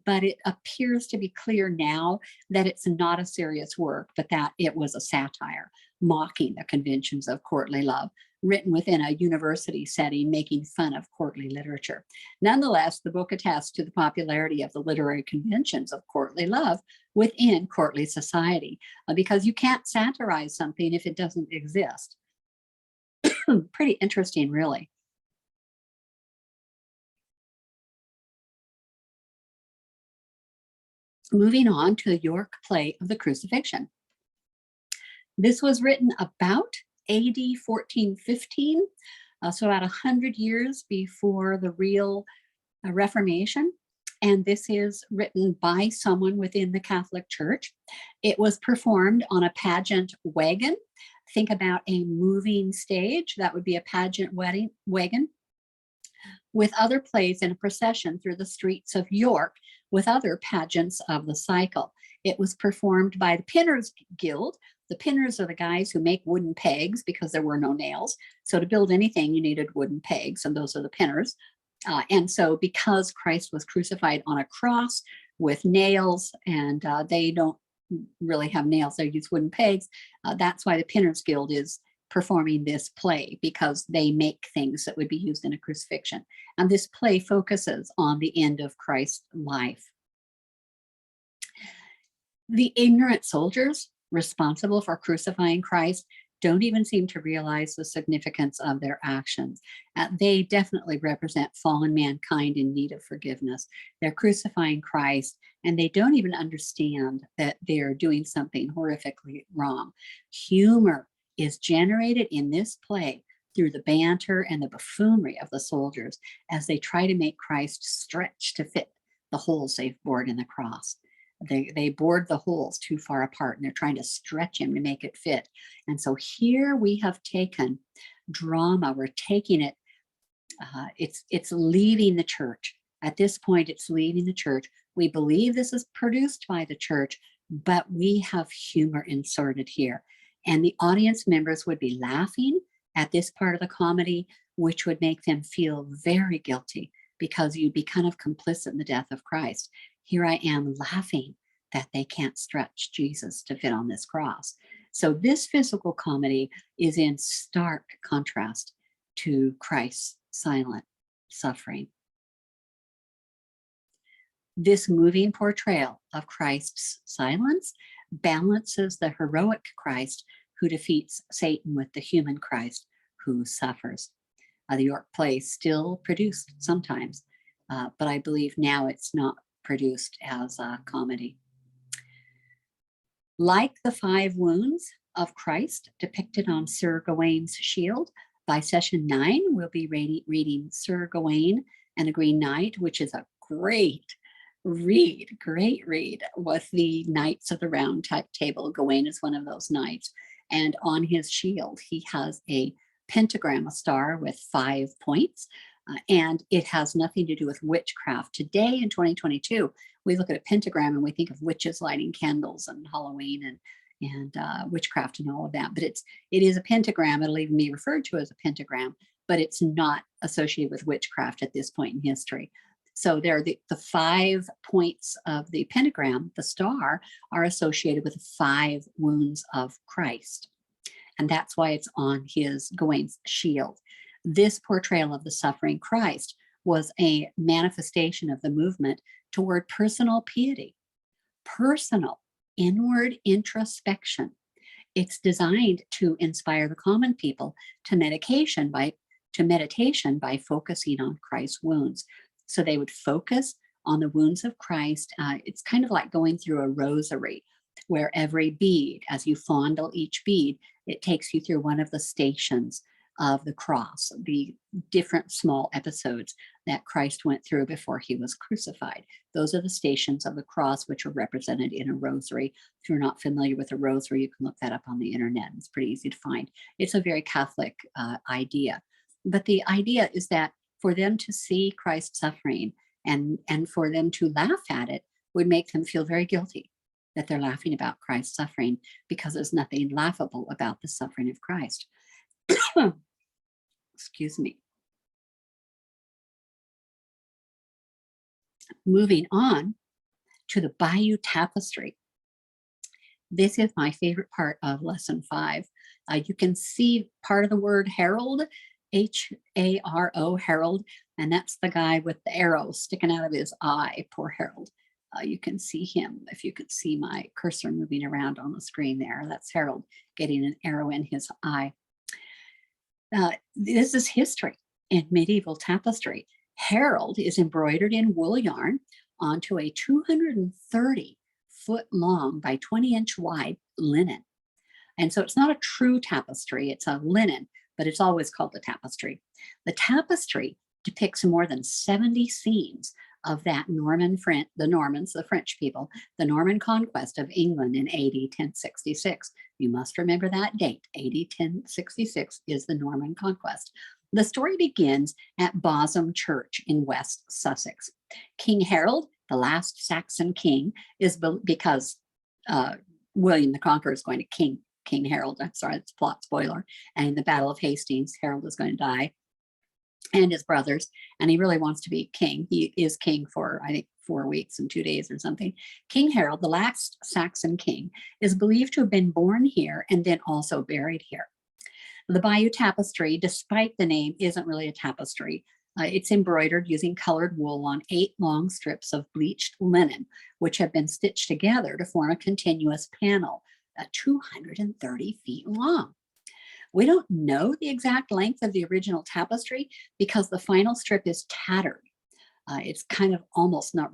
but it appears to be clear now that it's not a serious work, but that it was a satire mocking the conventions of courtly love, written within a university setting, making fun of courtly literature. Nonetheless, the book attests to the popularity of the literary conventions of courtly love within courtly society, because you can't satirize something if it doesn't exist. Pretty interesting, really. Moving on to the York play of the Crucifixion. This was written about AD 1415, so about 100 years before the real Reformation. And this is written by someone within the Catholic Church. It was performed on a pageant wagon. Think about a moving stage. That would be a pageant wagon with other plays in a procession through the streets of York with other pageants of the cycle. It was performed by the Pinners Guild. The pinners are the guys who make wooden pegs because there were no nails. So to build anything, you needed wooden pegs, and those are the pinners. And so because Christ was crucified on a cross with nails, and they don't really have nails, they use wooden pegs, that's why the Pinners Guild is performing this play, because they make things that would be used in a crucifixion. And this play focuses on the end of Christ's life. The ignorant soldiers responsible for crucifying Christ don't even seem to realize the significance of their actions. They definitely represent fallen mankind in need of forgiveness. They're crucifying Christ, and they don't even understand that they're doing something horrifically wrong. Humor is generated in this play through the banter and the buffoonery of the soldiers as they try to make Christ stretch to fit the holes they've bored in the cross. They bored the holes too far apart, and they're trying to stretch him to make it fit. And so here we have taken drama. We're taking it. It's leaving the church. At this point, it's leaving the church. We believe this is produced by the church, but we have humor inserted here. And the audience members would be laughing at this part of the comedy, which would make them feel very guilty because you'd be kind of complicit in the death of Christ. Here I am laughing that they can't stretch Jesus to fit on this cross. So this physical comedy is in stark contrast to Christ's silent suffering. This moving portrayal of Christ's silence balances the heroic Christ who defeats Satan with the human Christ who suffers. The York play still produced sometimes, but I believe now it's not produced as a comedy. Like the 5 wounds of Christ depicted on Sir Gawain's shield, by session 9, we'll be reading Sir Gawain and the Green Knight, which is a great read with the Knights of the Round Table. Gawain is one of those knights. And on his shield, he has a pentagram, a star with 5 points. And it has nothing to do with witchcraft. Today in 2022, we look at a pentagram and we think of witches lighting candles and Halloween and witchcraft and all of that. But it is a pentagram. It'll even be referred to as a pentagram, but it's not associated with witchcraft at this point in history. So there are the 5 points of the pentagram, the star, are associated with the 5 wounds of Christ. And that's why it's on his Gawain's shield. This portrayal of the suffering Christ was a manifestation of the movement toward personal piety, personal inward introspection. It's designed to inspire the common people to meditation by focusing on Christ's wounds. So they would focus on the wounds of Christ. It's kind of like going through a rosary, where every bead, as you fondle each bead, it takes you through one of the stations of the cross, the different small episodes that Christ went through before he was crucified. Those are the stations of the cross, which are represented in a rosary. If you're not familiar with a rosary, you can look that up on the internet. It's pretty easy to find. It's a very Catholic idea. But the idea is that for them to see Christ suffering and for them to laugh at it would make them feel very guilty that they're laughing about Christ's suffering, because there's nothing laughable about the suffering of Christ. Excuse me. Moving on to the Bayeux tapestry. This is my favorite part of lesson 5. You can see part of the word herald, H-A-R-O, herald, and that's the guy with the arrow sticking out of his eye, poor Harold. You can see him, if you could see my cursor moving around on the screen there. That's Harold getting an arrow in his eye. This is history in medieval tapestry. Harold is embroidered in wool yarn onto a 230-foot long by 20-inch wide linen. And so it's not a true tapestry, it's a linen, but it's always called a tapestry. The tapestry depicts more than 70 scenes of that the French people, the Norman conquest of England in AD 1066. You must remember that date. AD 1066 is the Norman conquest. The story begins at Bosham Church in West Sussex. King Harold, the last Saxon king, is because William the Conqueror is going to King Harold. I'm sorry, it's a plot spoiler. And in the Battle of Hastings, Harold is going to die, and his brothers, and he really wants to be king. He is king for, I think, 4 weeks and 2 days or something. King Harold, the last Saxon king, is believed to have been born here and then also buried here. The Bayeux tapestry, despite the name, isn't really a tapestry. It's embroidered using colored wool on 8 long strips of bleached linen, which have been stitched together to form a continuous panel, 230 feet long. We don't know the exact length of the original tapestry because the final strip is tattered. It's kind of almost not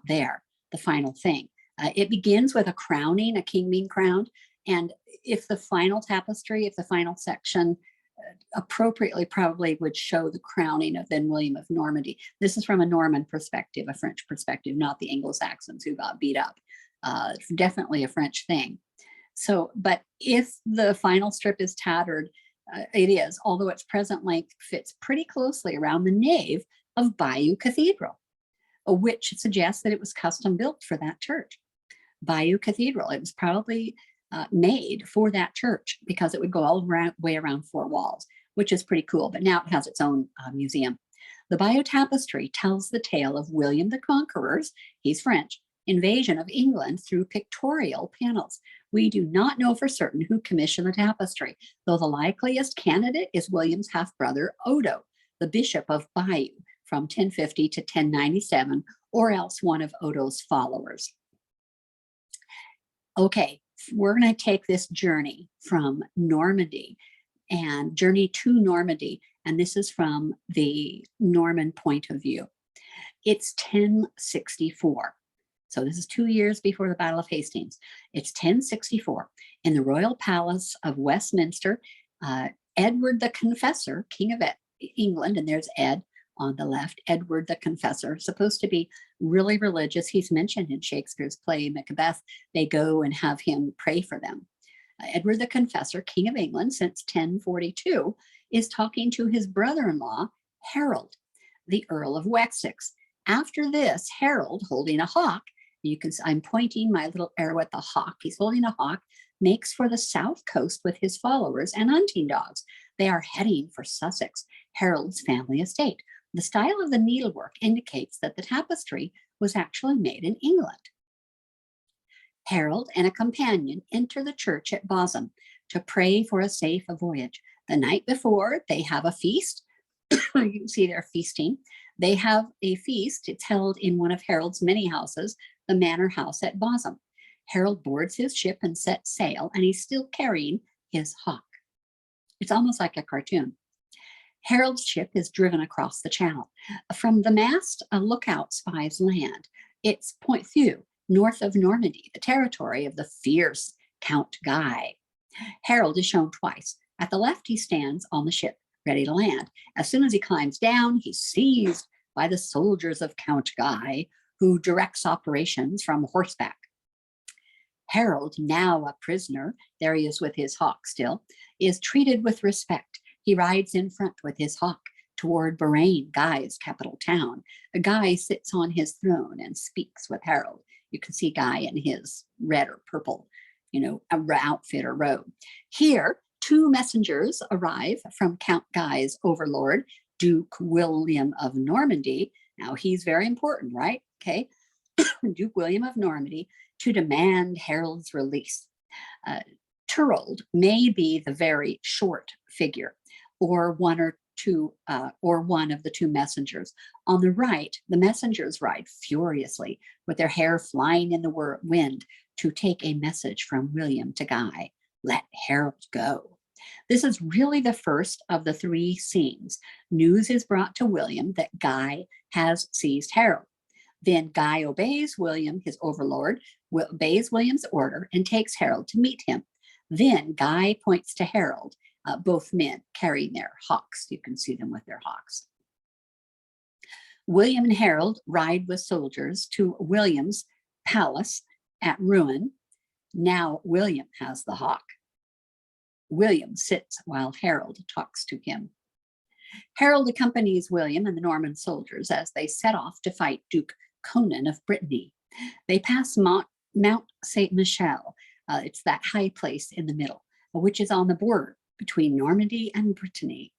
there, the final thing. It begins with a crowning, a king being crowned. And if the final tapestry, if the final section appropriately probably would show the crowning of then William of Normandy. This is from a Norman perspective, a French perspective, not the Anglo-Saxons who got beat up. Definitely a French thing. So, but if the final strip is tattered, it is, although its present length fits pretty closely around the nave of Bayeux Cathedral, which suggests that it was custom built for that church. Bayeux Cathedral, it was probably made for that church because it would go all the way around 4 walls, which is pretty cool, but now it has its own museum. The Bayeux tapestry tells the tale of William the Conqueror's, he's French, invasion of England through pictorial panels. We do not know for certain who commissioned the tapestry, though the likeliest candidate is William's half-brother Odo, the Bishop of Bayeux from 1050 to 1097, or else one of Odo's followers. Okay, we're going to take this journey from Normandy and journey to Normandy, and this is from the Norman point of view. It's 1064. So this is 2 years before the Battle of Hastings. It's 1064 in the royal palace of Westminster. Edward the Confessor, King of England, and there's Ed on the left, Edward the Confessor, supposed to be really religious. He's mentioned in Shakespeare's play Macbeth. They go and have him pray for them. Edward the Confessor, King of England since 1042, is talking to his brother-in-law, Harold. the Earl of Wessex. After this, Harold, holding a hawk, I'm pointing my little arrow at the hawk. He's holding a hawk, makes for the south coast with his followers and hunting dogs. They are heading for Sussex, Harold's family estate. The style of the needlework indicates that the tapestry was actually made in England. Harold and a companion enter the church at Bosham to pray for a safe voyage. The night before, they have a feast. You can see they're feasting. They have a feast. It's held in one of Harold's many houses, the manor house at Bosham. Harold boards his ship and sets sail, and he's still carrying his hawk. It's almost like a cartoon. Harold's ship is driven across the channel. From the mast, a lookout spies land. It's Point Thieu, north of Normandy, the territory of the fierce Count Guy. Harold is shown twice. At the left, he stands on the ship, ready to land. As soon as he climbs down, he's seized by the soldiers of Count Guy, who directs operations from horseback. Harold, now a prisoner, there he is with his hawk still, is treated with respect. He rides in front with his hawk toward Bahrain, Guy's capital town. Guy sits on his throne and speaks with Harold. You can see Guy in his red or purple, outfit or robe. Here, two messengers arrive from Count Guy's overlord, Duke William of Normandy. Now, he's very important, right? Okay. Duke William of Normandy, to demand Harold's release. Turld may be the very short figure, or one of the two messengers. On the right, the messengers ride furiously with their hair flying in the wind to take a message from William to Guy. Let Harold go. This is really the first of the three scenes. News is brought to William that Guy has seized Harold. Then Guy obeys William, his overlord, obeys William's order and takes Harold to meet him. Then Guy points to Harold, both men carrying their hawks. You can see them with their hawks. William and Harold ride with soldiers to William's palace at Rouen. Now William has the hawk. William sits while Harold talks to him. Harold accompanies William and the Norman soldiers as they set off to fight Duke Conan of Brittany. They pass Mount Saint Michel. It's that high place in the middle, which is on the border between Normandy and Brittany.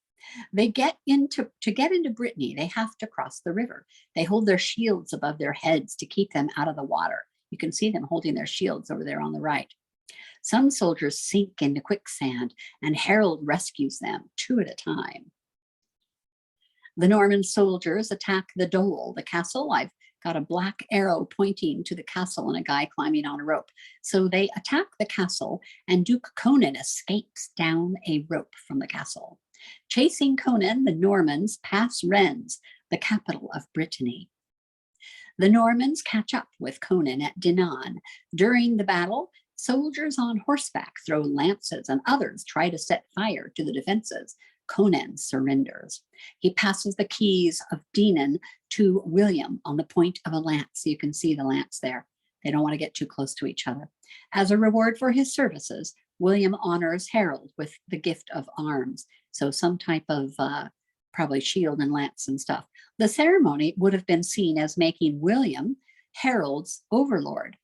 To get into Brittany, they have to cross the river. They hold their shields above their heads to keep them out of the water. You can see them holding their shields over there on the right. Some soldiers sink into quicksand, and Harold rescues them two at a time. The Norman soldiers attack the Dole, the castle. I've got a black arrow pointing to the castle and a guy climbing on a rope. So they attack the castle, and Duke Conan escapes down a rope from the castle. Chasing Conan, the Normans pass Rennes, the capital of Brittany. The Normans catch up with Conan at Dinan. During the battle, soldiers on horseback throw lances and others try to set fire to the defenses. Conan surrenders. He passes the keys of Dinan to William on the point of a lance. You can see the lance there. They don't want to get too close to each other. As a reward for his services, William honors Harold with the gift of arms. So some type of probably shield and lance and stuff. The ceremony would have been seen as making William Harold's overlord,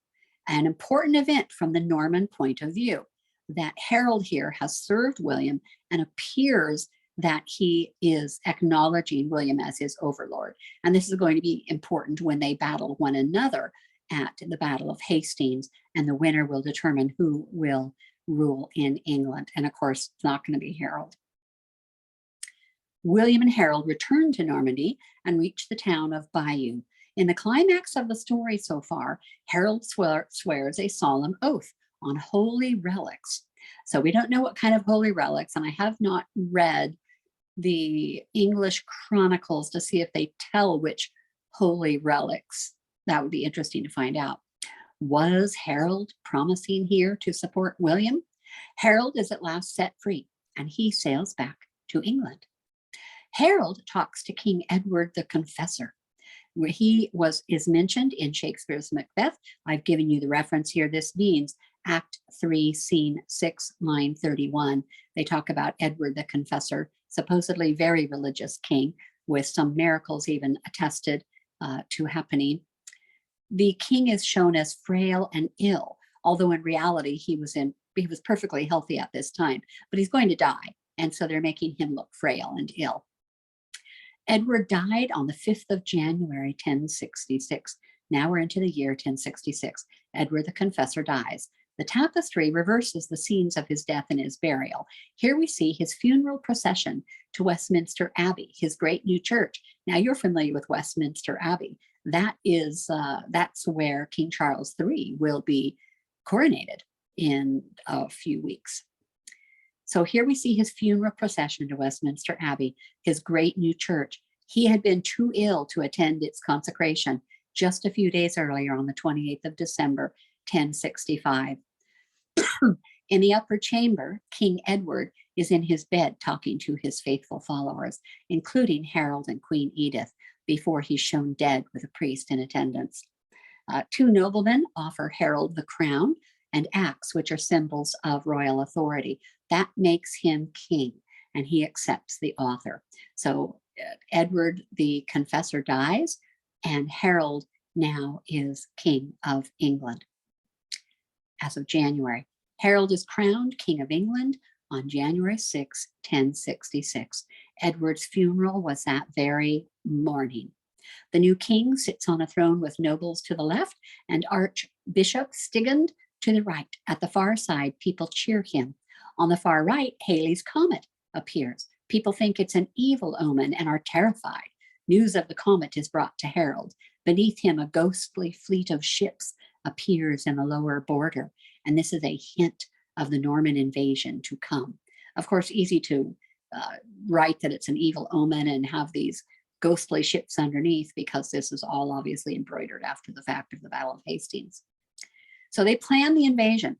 an important event from the Norman point of view. That Harold here has served William and appears that he is acknowledging William as his overlord. And this is going to be important when they battle one another at the Battle of Hastings, and the winner will determine who will rule in England. And of course, it's not going to be Harold. William and Harold return to Normandy and reach the town of Bayeux. In the climax of the story so far, Harold swears a solemn oath on holy relics. So we don't know what kind of holy relics, and I have not read the English chronicles to see if they tell which holy relics. That would be interesting to find out. Was Harold promising here to support William? Harold is at last set free, and he sails back to England. Harold talks to King Edward the Confessor, where he is mentioned in Shakespeare's Macbeth. I've given you the reference here. This means Act 3, Scene 6, line 31. They talk about Edward the Confessor, supposedly very religious king with some miracles even attested to happening. The king is shown as frail and ill, although in reality he was perfectly healthy at this time, but he's going to die. And so they're making him look frail and ill. Edward died on the 5th of January, 1066. Now we're into the year 1066. Edward the Confessor dies. The tapestry reverses the scenes of his death and his burial. Here we see his funeral procession to Westminster Abbey, his great new church. Now you're familiar with Westminster Abbey. That's where King Charles III will be coronated in a few weeks. So here we see his funeral procession to Westminster Abbey, his great new church. He had been too ill to attend its consecration just a few days earlier on the 28th of December, 1065. In the upper chamber, King Edward is in his bed talking to his faithful followers, including Harold and Queen Edith, before he's shown dead with a priest in attendance. Two noblemen offer Harold the crown and axe, which are symbols of royal authority. That makes him king, and he accepts the offer. So Edward the Confessor dies, and Harold now is King of England. As of January, Harold is crowned King of England on January 6, 1066. Edward's funeral was that very morning. The new king sits on a throne with nobles to the left and Archbishop Stigand to the right. At the far side, people cheer him. On the far right, Halley's Comet appears. People think it's an evil omen and are terrified. News of the comet is brought to Harold. Beneath him, a ghostly fleet of ships appears in the lower border, and this is a hint of the Norman invasion to come. Of course, easy to write that it's an evil omen and have these ghostly ships underneath, because this is all obviously embroidered after the fact of the Battle of Hastings. So they plan the invasion.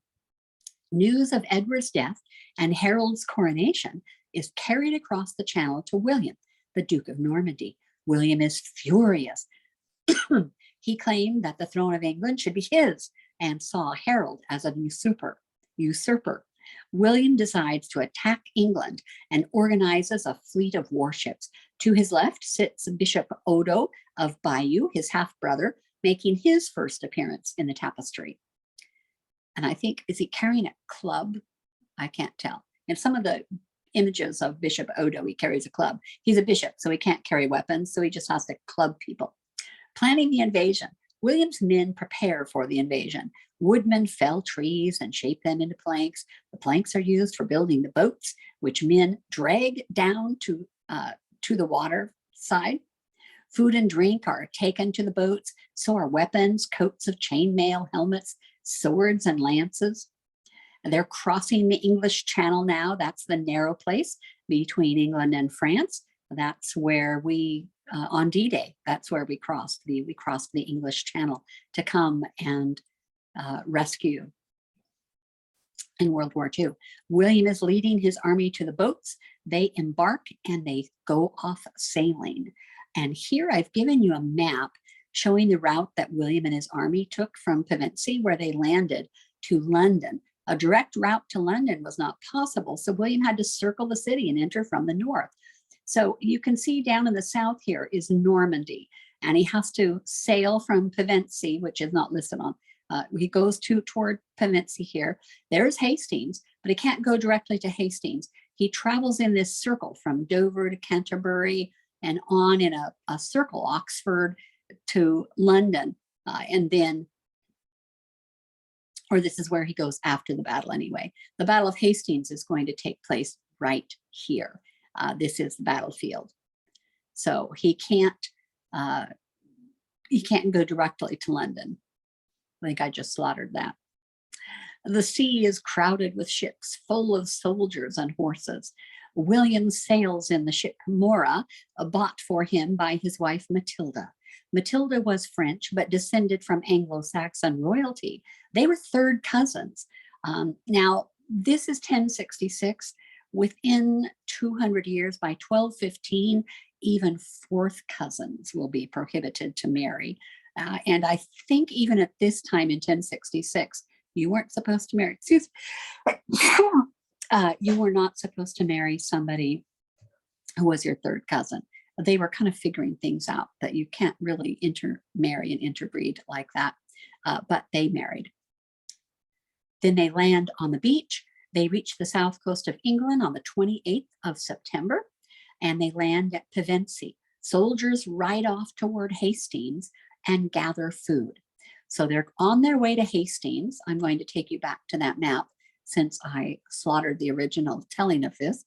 News of Edward's death and Harold's coronation is carried across the channel to William, the Duke of Normandy. William is furious. He claimed that the throne of England should be his and saw Harold as a usurper. William decides to attack England and organizes a fleet of warships. To his left sits Bishop Odo of Bayeux, his half-brother, making his first appearance in the tapestry. And I think, is he carrying a club? I can't tell. In some of the images of Bishop Odo, he carries a club. He's a bishop, so he can't carry weapons, so he just has to club people. Planning the invasion, William's men prepare for the invasion. Woodmen fell trees and shape them into planks. The planks are used for building the boats, which men drag down to the water side. Food and drink are taken to the boats, so are weapons, coats of chainmail, helmets, swords, and lances. They're crossing the English Channel now. That's the narrow place between England and France. That's where we, on D-Day, that's where we crossed the English Channel to come and rescue in World War II. William is leading his army to the boats. They embark and they go off sailing. And here I've given you a map showing the route that William and his army took from Pevensey, where they landed, to London. A direct route to London was not possible, so William had to circle the city and enter from the north. So you can see down in the south here is Normandy, and he has to sail from Pevensey, which is not listed on. He goes toward Pevensey here. There's Hastings, but he can't go directly to Hastings. He travels in this circle from Dover to Canterbury and on in a circle, Oxford to London, and then, or this is where he goes after the battle anyway. The Battle of Hastings is going to take place right here. This is the battlefield. So he can't go directly to London. I think I just slaughtered that. The sea is crowded with ships full of soldiers and horses. William sails in the ship Mora, bought for him by his wife Matilda. Matilda was French, but descended from Anglo-Saxon royalty. They were third cousins. Now, this is 1066. Within 200 years, by 1215, even fourth cousins will be prohibited to marry. And I think even at this time in 1066, you weren't supposed to marry, you were not supposed to marry somebody who was your third cousin. They were kind of figuring things out that you can't really intermarry and interbreed like that, but they married. Then they land on the beach. They reach the south coast of England on the 28th of September, and they land at Pevensey. Soldiers ride off toward Hastings and gather food. So they're on their way to Hastings. I'm going to take you back to that map since I slaughtered the original telling of this.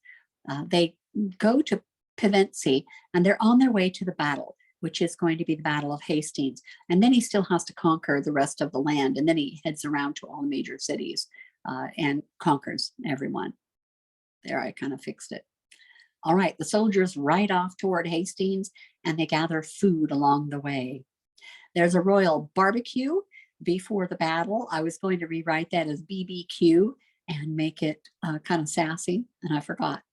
They go to Pevensey and they're on their way to the battle, which is going to be the Battle of Hastings. And then he still has to conquer the rest of the land. And then he heads around to all the major cities and conquers everyone. There, I kind of fixed it. All right, the soldiers ride off toward Hastings and they gather food along the way. There's a royal barbecue before the battle. I was going to rewrite that as BBQ and make it kind of sassy, and I forgot.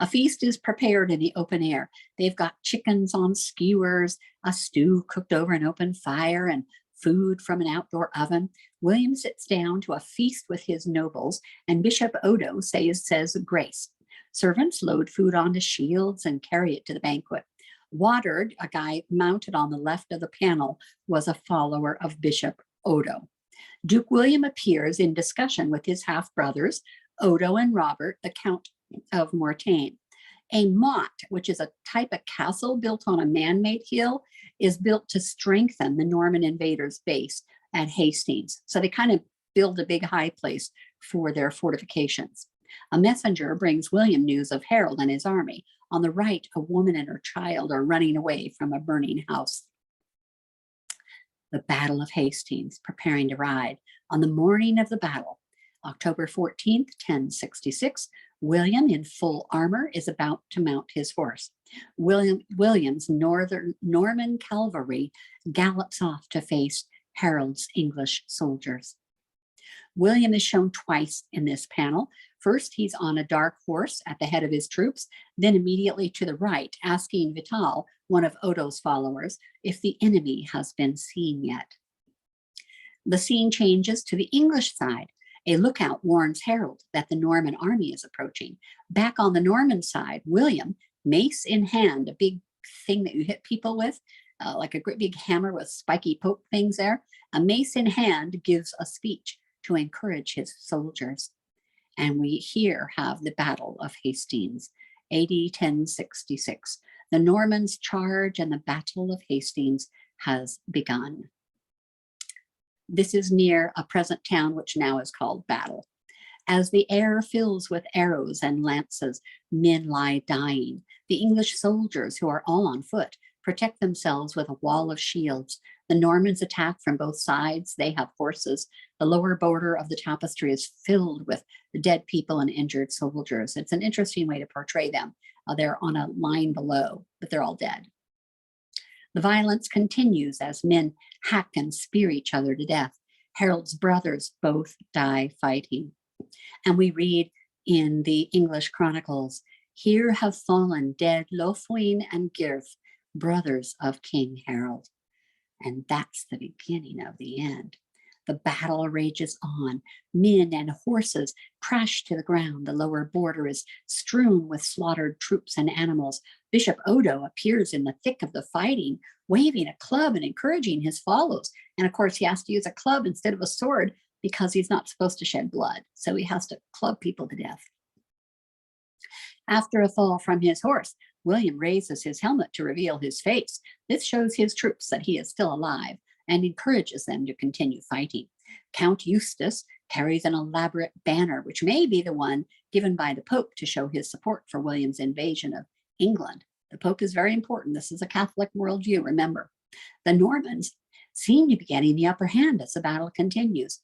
A feast is prepared in the open air. They've got chickens on skewers, a stew cooked over an open fire, and food from an outdoor oven. William sits down to a feast with his nobles, and Bishop Odo says grace. Servants load food onto shields and carry it to the banquet. Watered, a guy mounted on the left of the panel, was a follower of Bishop Odo. Duke William appears in discussion with his half-brothers, Odo and Robert, the Count of Mortain. A motte, which is a type of castle built on a man-made hill, is built to strengthen the Norman invaders' base at Hastings. So they kind of build a big high place for their fortifications. A messenger brings William news of Harold and his army. On the right, a woman and her child are running away from a burning house. The Battle of Hastings, preparing to ride. On the morning of the battle, October 14th, 1066, William, in full armor, is about to mount his horse. William's Norman cavalry gallops off to face Harold's English soldiers. William is shown twice in this panel. First, he's on a dark horse at the head of his troops, then immediately to the right, asking Vital, one of Odo's followers, if the enemy has been seen yet. The scene changes to the English side. A lookout warns Harold that the Norman army is approaching. Back on the Norman side, William, mace in hand, a big thing that you hit people with, like a great big hammer with spiky poke things there, a mace in hand gives a speech to encourage his soldiers. And we here have the Battle of Hastings, AD 1066. The Normans charge and the Battle of Hastings has begun. This is near a present town which now is called Battle. As the air fills with arrows and lances, men lie dying. The English soldiers, who are all on foot, protect themselves with a wall of shields. The Normans attack from both sides. They have horses. The lower border of the tapestry is filled with dead people and injured soldiers. It's an interesting way to portray them. They're on a line below, but they're all dead. The violence continues as men hack and spear each other to death. Harold's brothers both die fighting. And we read in the English chronicles, "Here have fallen dead Lothwine and Gyrth, brothers of King Harold." And that's the beginning of the end. The battle rages on. Men and horses crash to the ground. The lower border is strewn with slaughtered troops and animals. Bishop Odo appears in the thick of the fighting, waving a club and encouraging his followers. And of course, he has to use a club instead of a sword because he's not supposed to shed blood. So he has to club people to death. After a fall from his horse, William raises his helmet to reveal his face. This shows his troops that he is still alive and encourages them to continue fighting. Count Eustace carries an elaborate banner, which may be the one given by the Pope to show his support for William's invasion of England. The Pope is very important. This is a Catholic worldview, remember. The Normans seem to be getting the upper hand as the battle continues.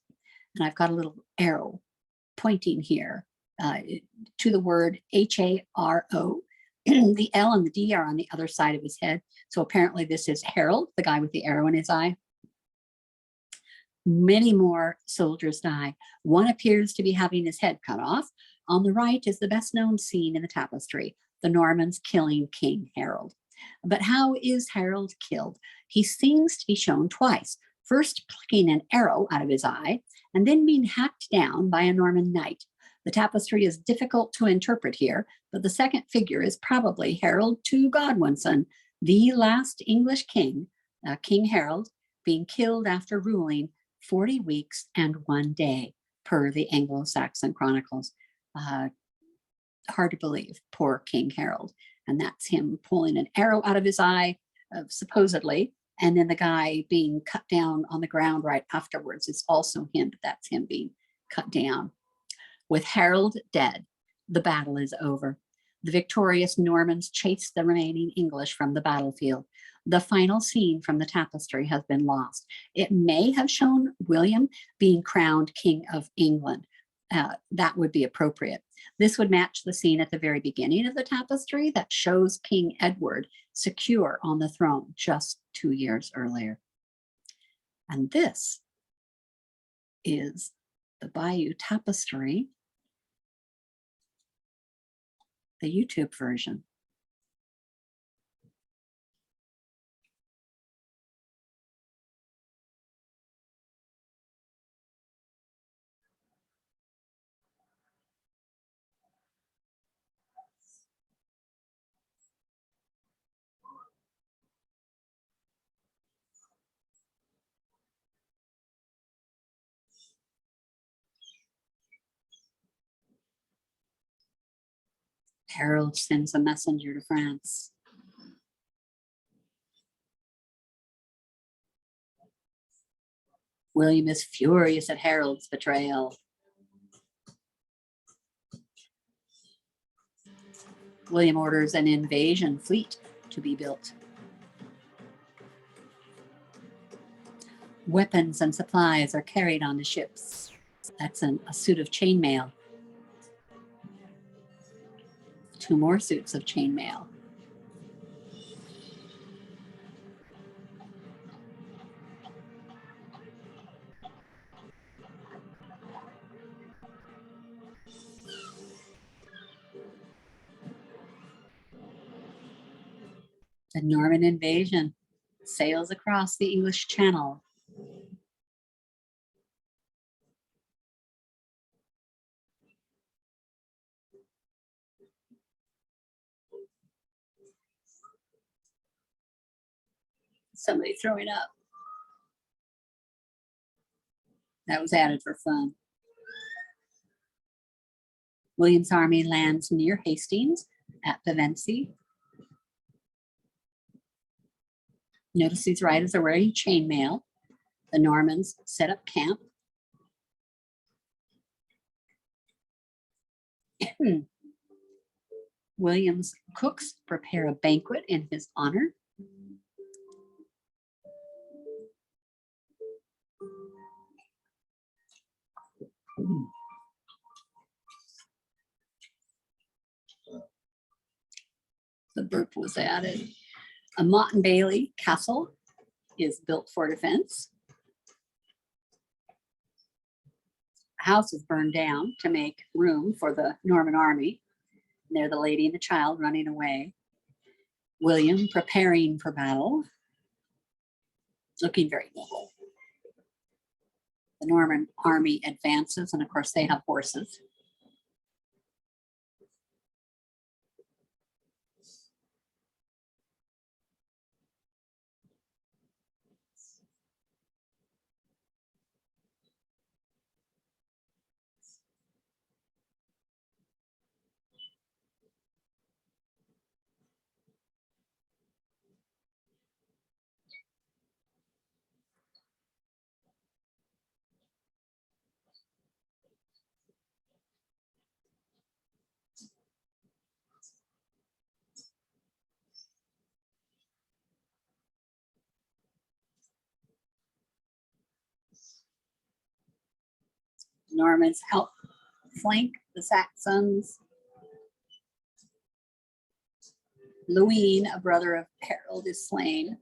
And I've got a little arrow pointing here to the word H-A-R-O. The L and the D are on the other side of his head. So apparently this is Harold, the guy with the arrow in his eye. Many more soldiers die. One appears to be having his head cut off. On the right is the best known scene in the tapestry, the Normans killing King Harold. But how is Harold killed? He seems to be shown twice, first plucking an arrow out of his eye and then being hacked down by a Norman knight. The tapestry is difficult to interpret here, but the second figure is probably Harold to Godwinson, The last English king, King Harold, being killed after ruling 40 weeks and 1 day, per the Anglo-Saxon Chronicles. Hard to believe, poor King Harold. And that's him pulling an arrow out of his eye, supposedly, and then the guy being cut down on the ground right afterwards. It's also him, but that's him being cut down. With Harold dead, the battle is over. The victorious Normans chase the remaining English from the battlefield. The final scene from the tapestry has been lost. It may have shown William being crowned King of England. That would be appropriate. This would match the scene at the very beginning of the tapestry that shows King Edward secure on the throne just 2 years earlier. And this is the Bayeux tapestry, the YouTube version. Harold sends a messenger to France. William is furious at Harold's betrayal. William orders an invasion fleet to be built. Weapons and supplies are carried on the ships. That's a suit of chainmail. 2 more suits of chainmail. The Norman invasion sails across the English Channel. Somebody throwing up. That was added for fun. William's army lands near Hastings at Pevensey. Notice these riders are wearing chainmail. The Normans set up camp. William's cooks prepare a banquet in his honor. The burp was added. A Motte and Bailey castle is built for defense. A house is burned down to make room for the Norman army. And there, the lady and the child running away. William preparing for battle, looking very noble. The Norman army advances, and of course they have horses. Normans help flank the Saxons. Lewine, a brother of Harold, is slain.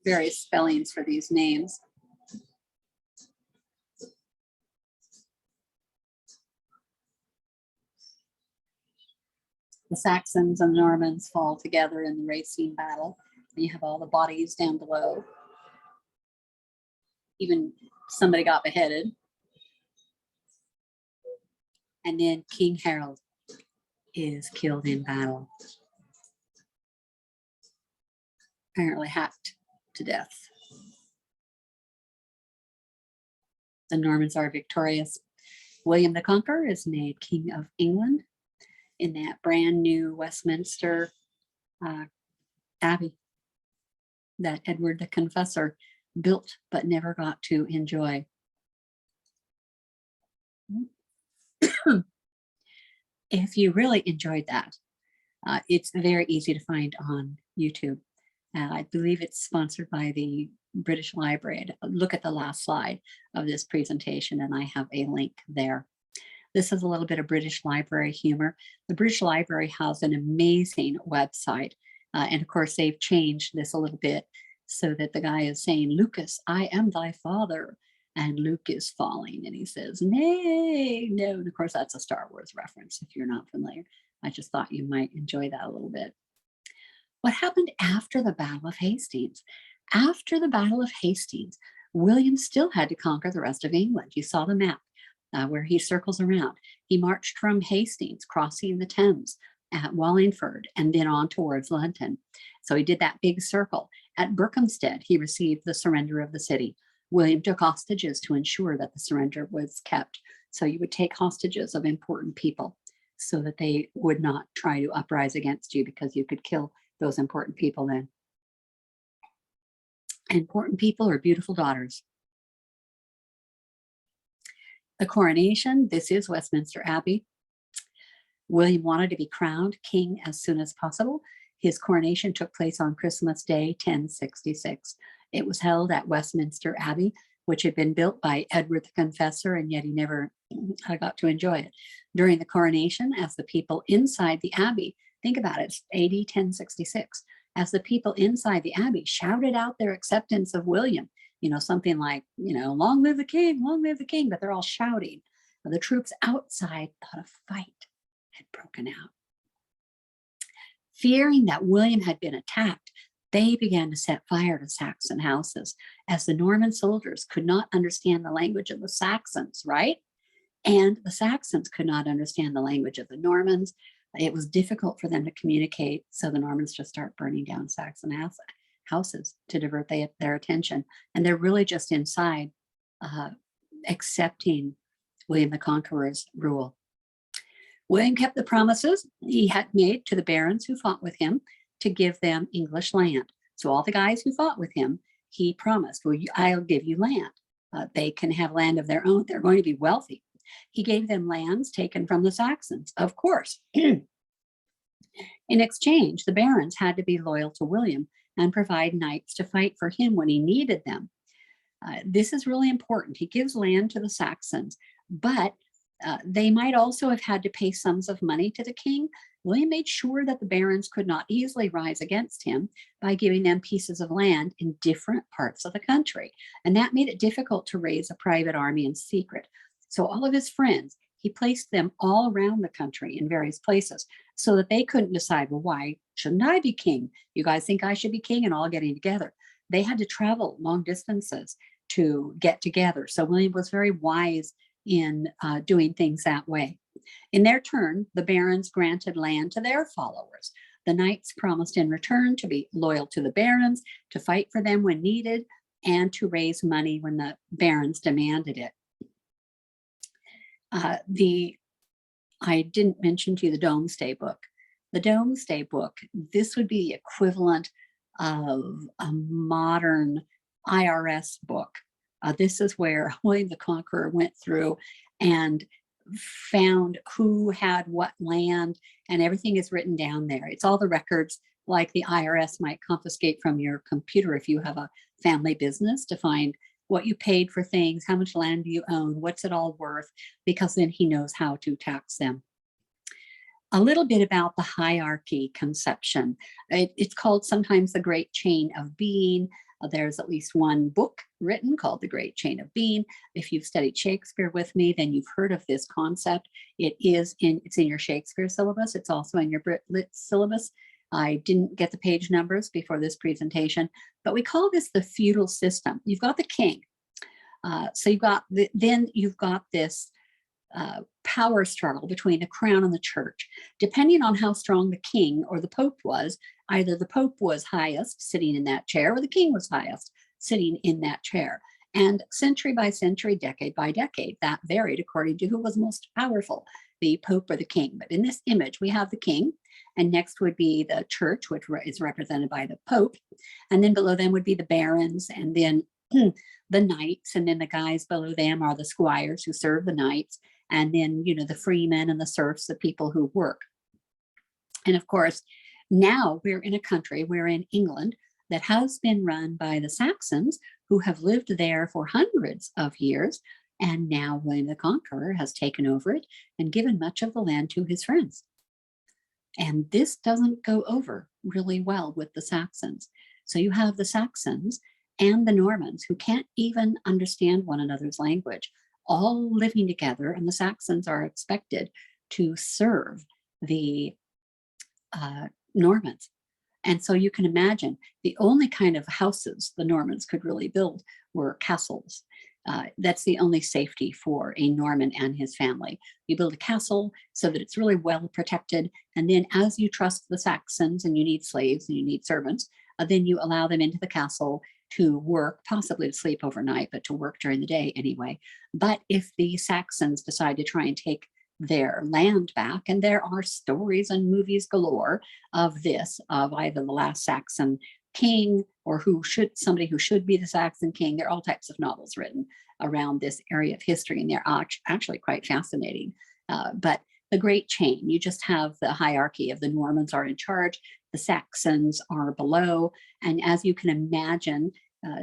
Various spellings for these names. The Saxons and the Normans fall together in the Racine battle. And you have all the bodies down below. Even somebody got beheaded. And then King Harold is killed in battle. apparently hacked to death. The Normans are victorious. William the Conqueror is made King of England in that brand new Westminster Abbey that Edward the Confessor built but never got to enjoy. If you really enjoyed that, it's very easy to find on YouTube. I believe it's sponsored by the British Library. Look at the last slide of this presentation, and I have a link there. This is a little bit of British Library humor. The British Library has an amazing website. And of course, they've changed this a little bit so that the guy is saying, Lucas, I am thy father. And Luke is falling and he says, nay, no. And of course, that's a Star Wars reference if you're not familiar. I just thought you might enjoy that a little bit. What happened after the Battle of Hastings? After the Battle of Hastings, William still had to conquer the rest of England. You saw the map where he circles around. He marched from Hastings, crossing the Thames at Wallingford, and then on towards London. So he did that big circle. At Berkhamsted, he received the surrender of the city. William took hostages to ensure that the surrender was kept. So you would take hostages of important people so that they would not try to uprise against you, because you could kill those important people then. Important people are beautiful daughters. The coronation, this is Westminster Abbey. William wanted to be crowned king as soon as possible. His coronation took place on Christmas Day, 1066. It was held at Westminster Abbey, which had been built by Edward the Confessor, and yet he never got to enjoy it. During the coronation, as the people inside the Abbey, think about it, it's AD 1066, as the people inside the Abbey shouted out their acceptance of William, something like, long live the king, but they're all shouting. The troops outside thought a fight had broken out. Fearing that William had been attacked, they began to set fire to Saxon houses, as the Norman soldiers could not understand the language of the Saxons, right? And the Saxons could not understand the language of the Normans. It was difficult for them to communicate, so the Normans just start burning down Saxon houses to divert their attention. And they're really just inside accepting William the Conqueror's rule. William kept the promises he had made to the barons who fought with him to give them English land. So all the guys who fought with him, he promised, well, I'll give you land. They can have land of their own. They're going to be wealthy. He gave them lands taken from the Saxons, of course. In exchange, the barons had to be loyal to William and provide knights to fight for him when he needed them. This is really important. He gives land to the Saxons, but they might also have had to pay sums of money to the king. William made sure that the barons could not easily rise against him by giving them pieces of land in different parts of the country. And that made it difficult to raise a private army in secret. So all of his friends, he placed them all around the country in various places so that they couldn't decide, well, why shouldn't I be king? You guys think I should be king? And all getting together. They had to travel long distances to get together. So William was very wise in doing things that way. In their turn, the barons granted land to their followers. The knights promised in return to be loyal to the barons, to fight for them when needed, and to raise money when the barons demanded it. I didn't mention to you the Domesday Book. The Domesday Book, this would be the equivalent of a modern IRS book. This is where William the Conqueror went through and found who had what land, and everything is written down there. It's all the records like the IRS might confiscate from your computer if you have a family business, to find what you paid for things, how much land do you own, what's it all worth, because then he knows how to tax them. A little bit about the hierarchy conception. It's called sometimes the Great Chain of Being. There's at least one book written called The Great Chain of Being. If you've studied Shakespeare with me, then you've heard of this concept. It's in your Shakespeare syllabus. It's also in your Brit Lit syllabus. I didn't get the page numbers before this presentation, but we call this the feudal system. You've got the king. So then you've got this power struggle between the crown and the church. Depending on how strong the king or the pope was, either the pope was highest sitting in that chair or the king was highest sitting in that chair. And century by century, decade by decade, that varied according to who was most powerful, the pope or the king. But in this image, we have the king, and next would be the church, which is represented by the pope. And then below them would be the barons, and then the knights, and then the guys below them are the squires who serve the knights, and then, you know, the freemen and the serfs, the people who work. And of course, now we're in a country, we're in England, that has been run by the Saxons, who have lived there for hundreds of years. And now William the Conqueror has taken over it and given much of the land to his friends. And this doesn't go over really well with the Saxons. So you have the Saxons and the Normans who can't even understand one another's language, all living together, and the Saxons are expected to serve the Normans. And so you can imagine the only kind of houses the Normans could really build were castles. That's the only safety for a Norman and his family. You build a castle so that it's really well protected. And then as you trust the Saxons and you need slaves and you need servants, then you allow them into the castle to work, possibly to sleep overnight, but to work during the day anyway. But if the Saxons decide to try and take their land back, and there are stories and movies galore of this, of either the last Saxon king or somebody who should be the Saxon king. There are all types of novels written around this area of history, and they're actually quite fascinating. But the great chain, you just have the hierarchy of the Normans are in charge, the Saxons are below, and as you can imagine,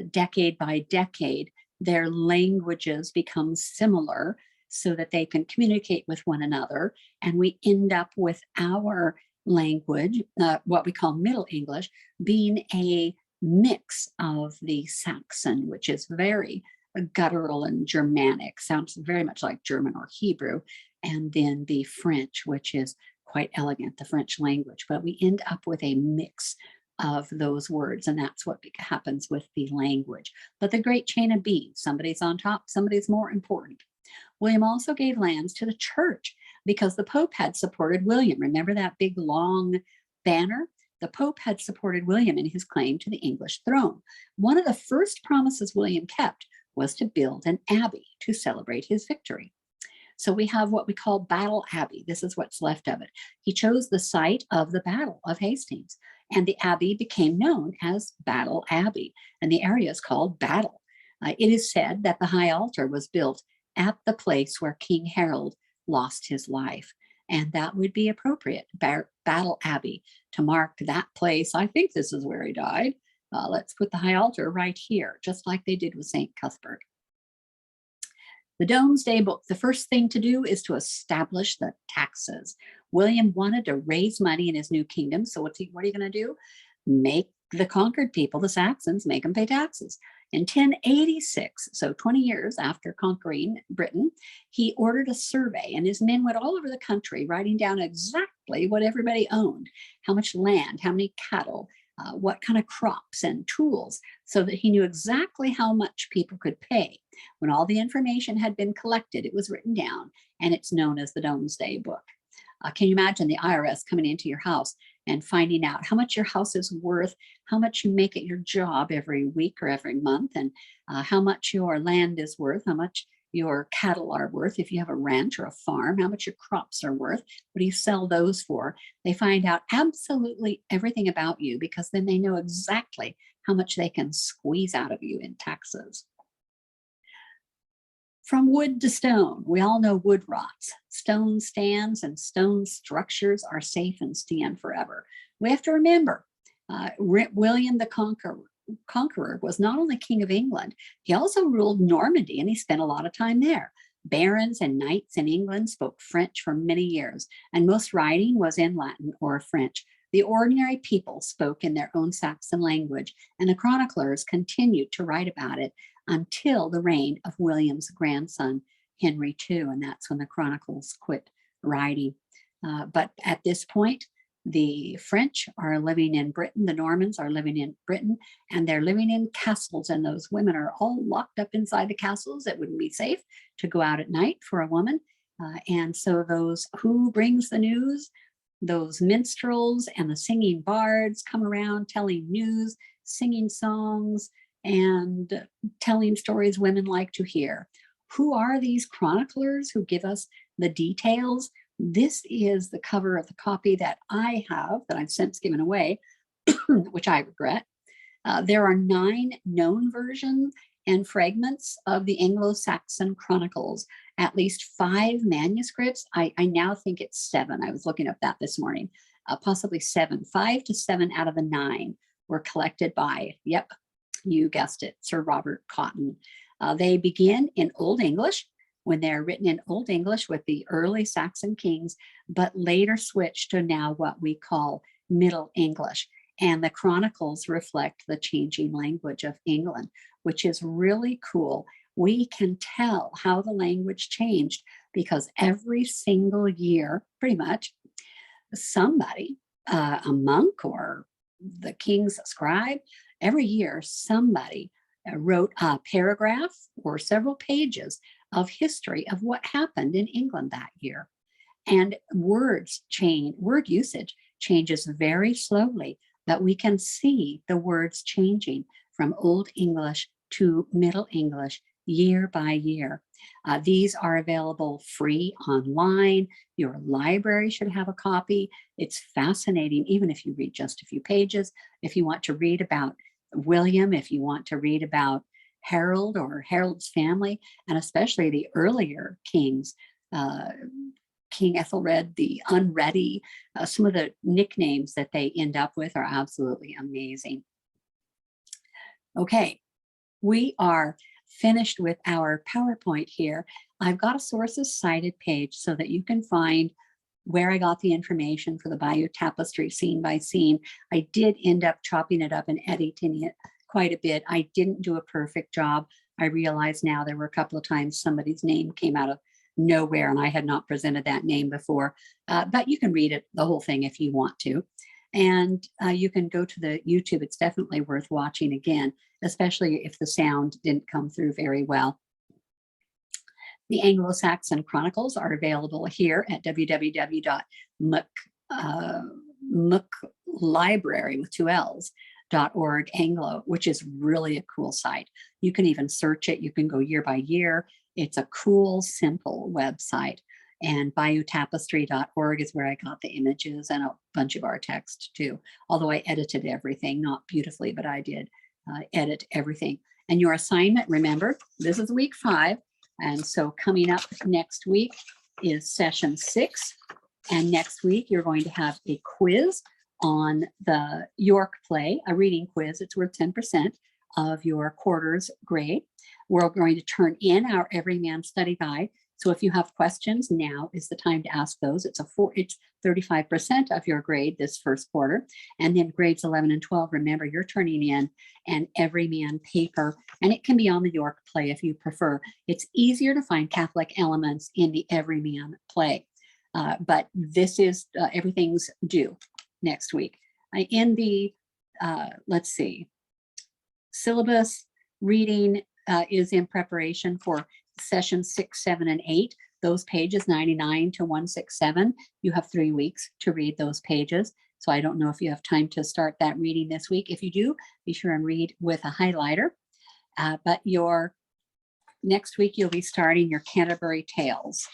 decade by decade, their languages become similar so that they can communicate with one another. And we end up with our language, what we call Middle English, being a mix of the Saxon, which is very guttural and Germanic, sounds very much like German or Hebrew, and then the French, which is quite elegant, the French language. But we end up with a mix of those words, and that's what happens with the language. But the great chain of being, somebody's on top, somebody's more important. William also gave lands to the church because the Pope had supported William. Remember that big long banner? The Pope had supported William in his claim to the English throne. One of the first promises William kept was to build an abbey to celebrate his victory. So we have what we call Battle Abbey. This is what's left of it. He chose the site of the Battle of Hastings, and the abbey became known as Battle Abbey, and the area is called Battle. It is said that the high altar was built at the place where King Harold lost his life. And that would be appropriate, Battle Abbey, to mark that place. I think this is where he died. Let's put the high altar right here, just like they did with St. Cuthbert. The Domesday Book, the first thing to do is to establish the taxes. William wanted to raise money in his new kingdom. So what are you going to do? Make the conquered people, the Saxons, make them pay taxes. In 1086, so 20 years after conquering Britain, he ordered a survey, and his men went all over the country writing down exactly what everybody owned, how much land, how many cattle, what kind of crops and tools, so that he knew exactly how much people could pay. When all the information had been collected, it was written down, and it's known as the Domesday Book. Can you imagine the IRS coming into your house and finding out how much your house is worth, how much you make at your job every week or every month, and how much your land is worth, how much your cattle are worth, if you have a ranch or a farm, how much your crops are worth, what do you sell those for? They find out absolutely everything about you, because then they know exactly how much they can squeeze out of you in taxes. From wood to stone, we all know wood rots. Stone stands and stone structures are safe and stand forever. We have to remember, William the Conqueror was not only king of England, he also ruled Normandy, and he spent a lot of time there. Barons and knights in England spoke French for many years, and most writing was in Latin or French. The ordinary people spoke in their own Saxon language, and the chroniclers continued to write about it until the reign of William's grandson, Henry II, and that's when the chronicles quit writing. But at this point, the French are living in Britain, the Normans are living in Britain, and they're living in castles, and those women are all locked up inside the castles. It wouldn't be safe to go out at night for a woman. And so those who brings the news, those minstrels and the singing bards come around telling news, singing songs, and telling stories women like to hear. Who are these chroniclers who give us the details? This is the cover of the copy that I have, that I've since given away, which I regret. There are 9 known versions and fragments of the Anglo-Saxon Chronicles, at least 5 manuscripts. I now think it's 7. I was looking up that this morning, possibly 7. 5 to 7 out of the 9 were collected by, yep, you guessed it, Sir Robert Cotton. They begin in Old English, when they're written in Old English with the early Saxon kings, but later switch to now what we call Middle English. And the chronicles reflect the changing language of England, which is really cool. We can tell how the language changed because every single year, pretty much, somebody, a monk or the king's scribe, every year somebody wrote a paragraph or several pages of history of what happened in England that year. And words change, word usage changes very slowly, but we can see the words changing from Old English to Middle English year by year. These are available free online. Your library should have a copy. It's fascinating, even if you read just a few pages. If you want to read about William, if you want to read about Harold or Harold's family, and especially the earlier kings, King Ethelred, the Unready, some of the nicknames that they end up with are absolutely amazing. Okay, we are finished with our PowerPoint here. I've got a sources cited page so that you can find where I got the information for the Bayeux tapestry scene by scene. I did end up chopping it up and editing it quite a bit. I didn't do a perfect job. I realize now there were a couple of times somebody's name came out of nowhere and I had not presented that name before, but you can read it, the whole thing, if you want to. And you can go to the YouTube. It's definitely worth watching again, especially if the sound didn't come through very well. The Anglo-Saxon Chronicles are available here at www.mclibrary with 2 L's .org Anglo, which is really a cool site. You can even search it. You can go year by year. It's a cool, simple website. And BayouTapestry.org is where I got the images and a bunch of our text too. Although I edited everything, not beautifully, but I did edit everything. And your assignment, remember, this is week 5. And so coming up next week is session 6. And next week, you're going to have a quiz on the York play, a reading quiz. It's worth 10% of your quarter's grade. We're going to turn in our Everyman Study Guide. So if you have questions, now is the time to ask those. It's 35% of your grade this first quarter. And then grades 11 and 12, remember, you're turning in an Everyman paper, and it can be on the York play if you prefer. It's easier to find Catholic elements in the Everyman play, but this is, everything's due next week. In the, let's see, syllabus reading is in preparation for session 6, 7, and 8. Those pages 99 to 167, you have 3 weeks to read those pages. So I don't know if you have time to start that reading this week. If you do, be sure and read with a highlighter. But your next week, you'll be starting your Canterbury Tales.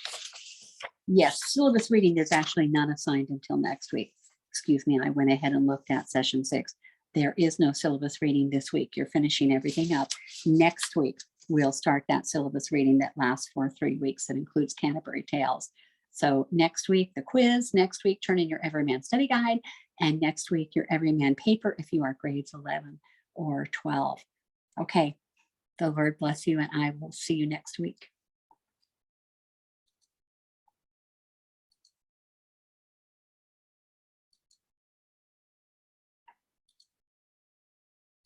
Yes, syllabus reading, there's actually none assigned until next week. Excuse me, I went ahead and looked at session 6. There is no syllabus reading this week. You're finishing everything up. Next week, we'll start that syllabus reading that lasts for 3 weeks that includes Canterbury Tales. So next week, the quiz. Next week, turn in your Everyman Study Guide. And next week, your Everyman paper if you are grades 11 or 12. Okay, the Lord bless you, and I will see you next week.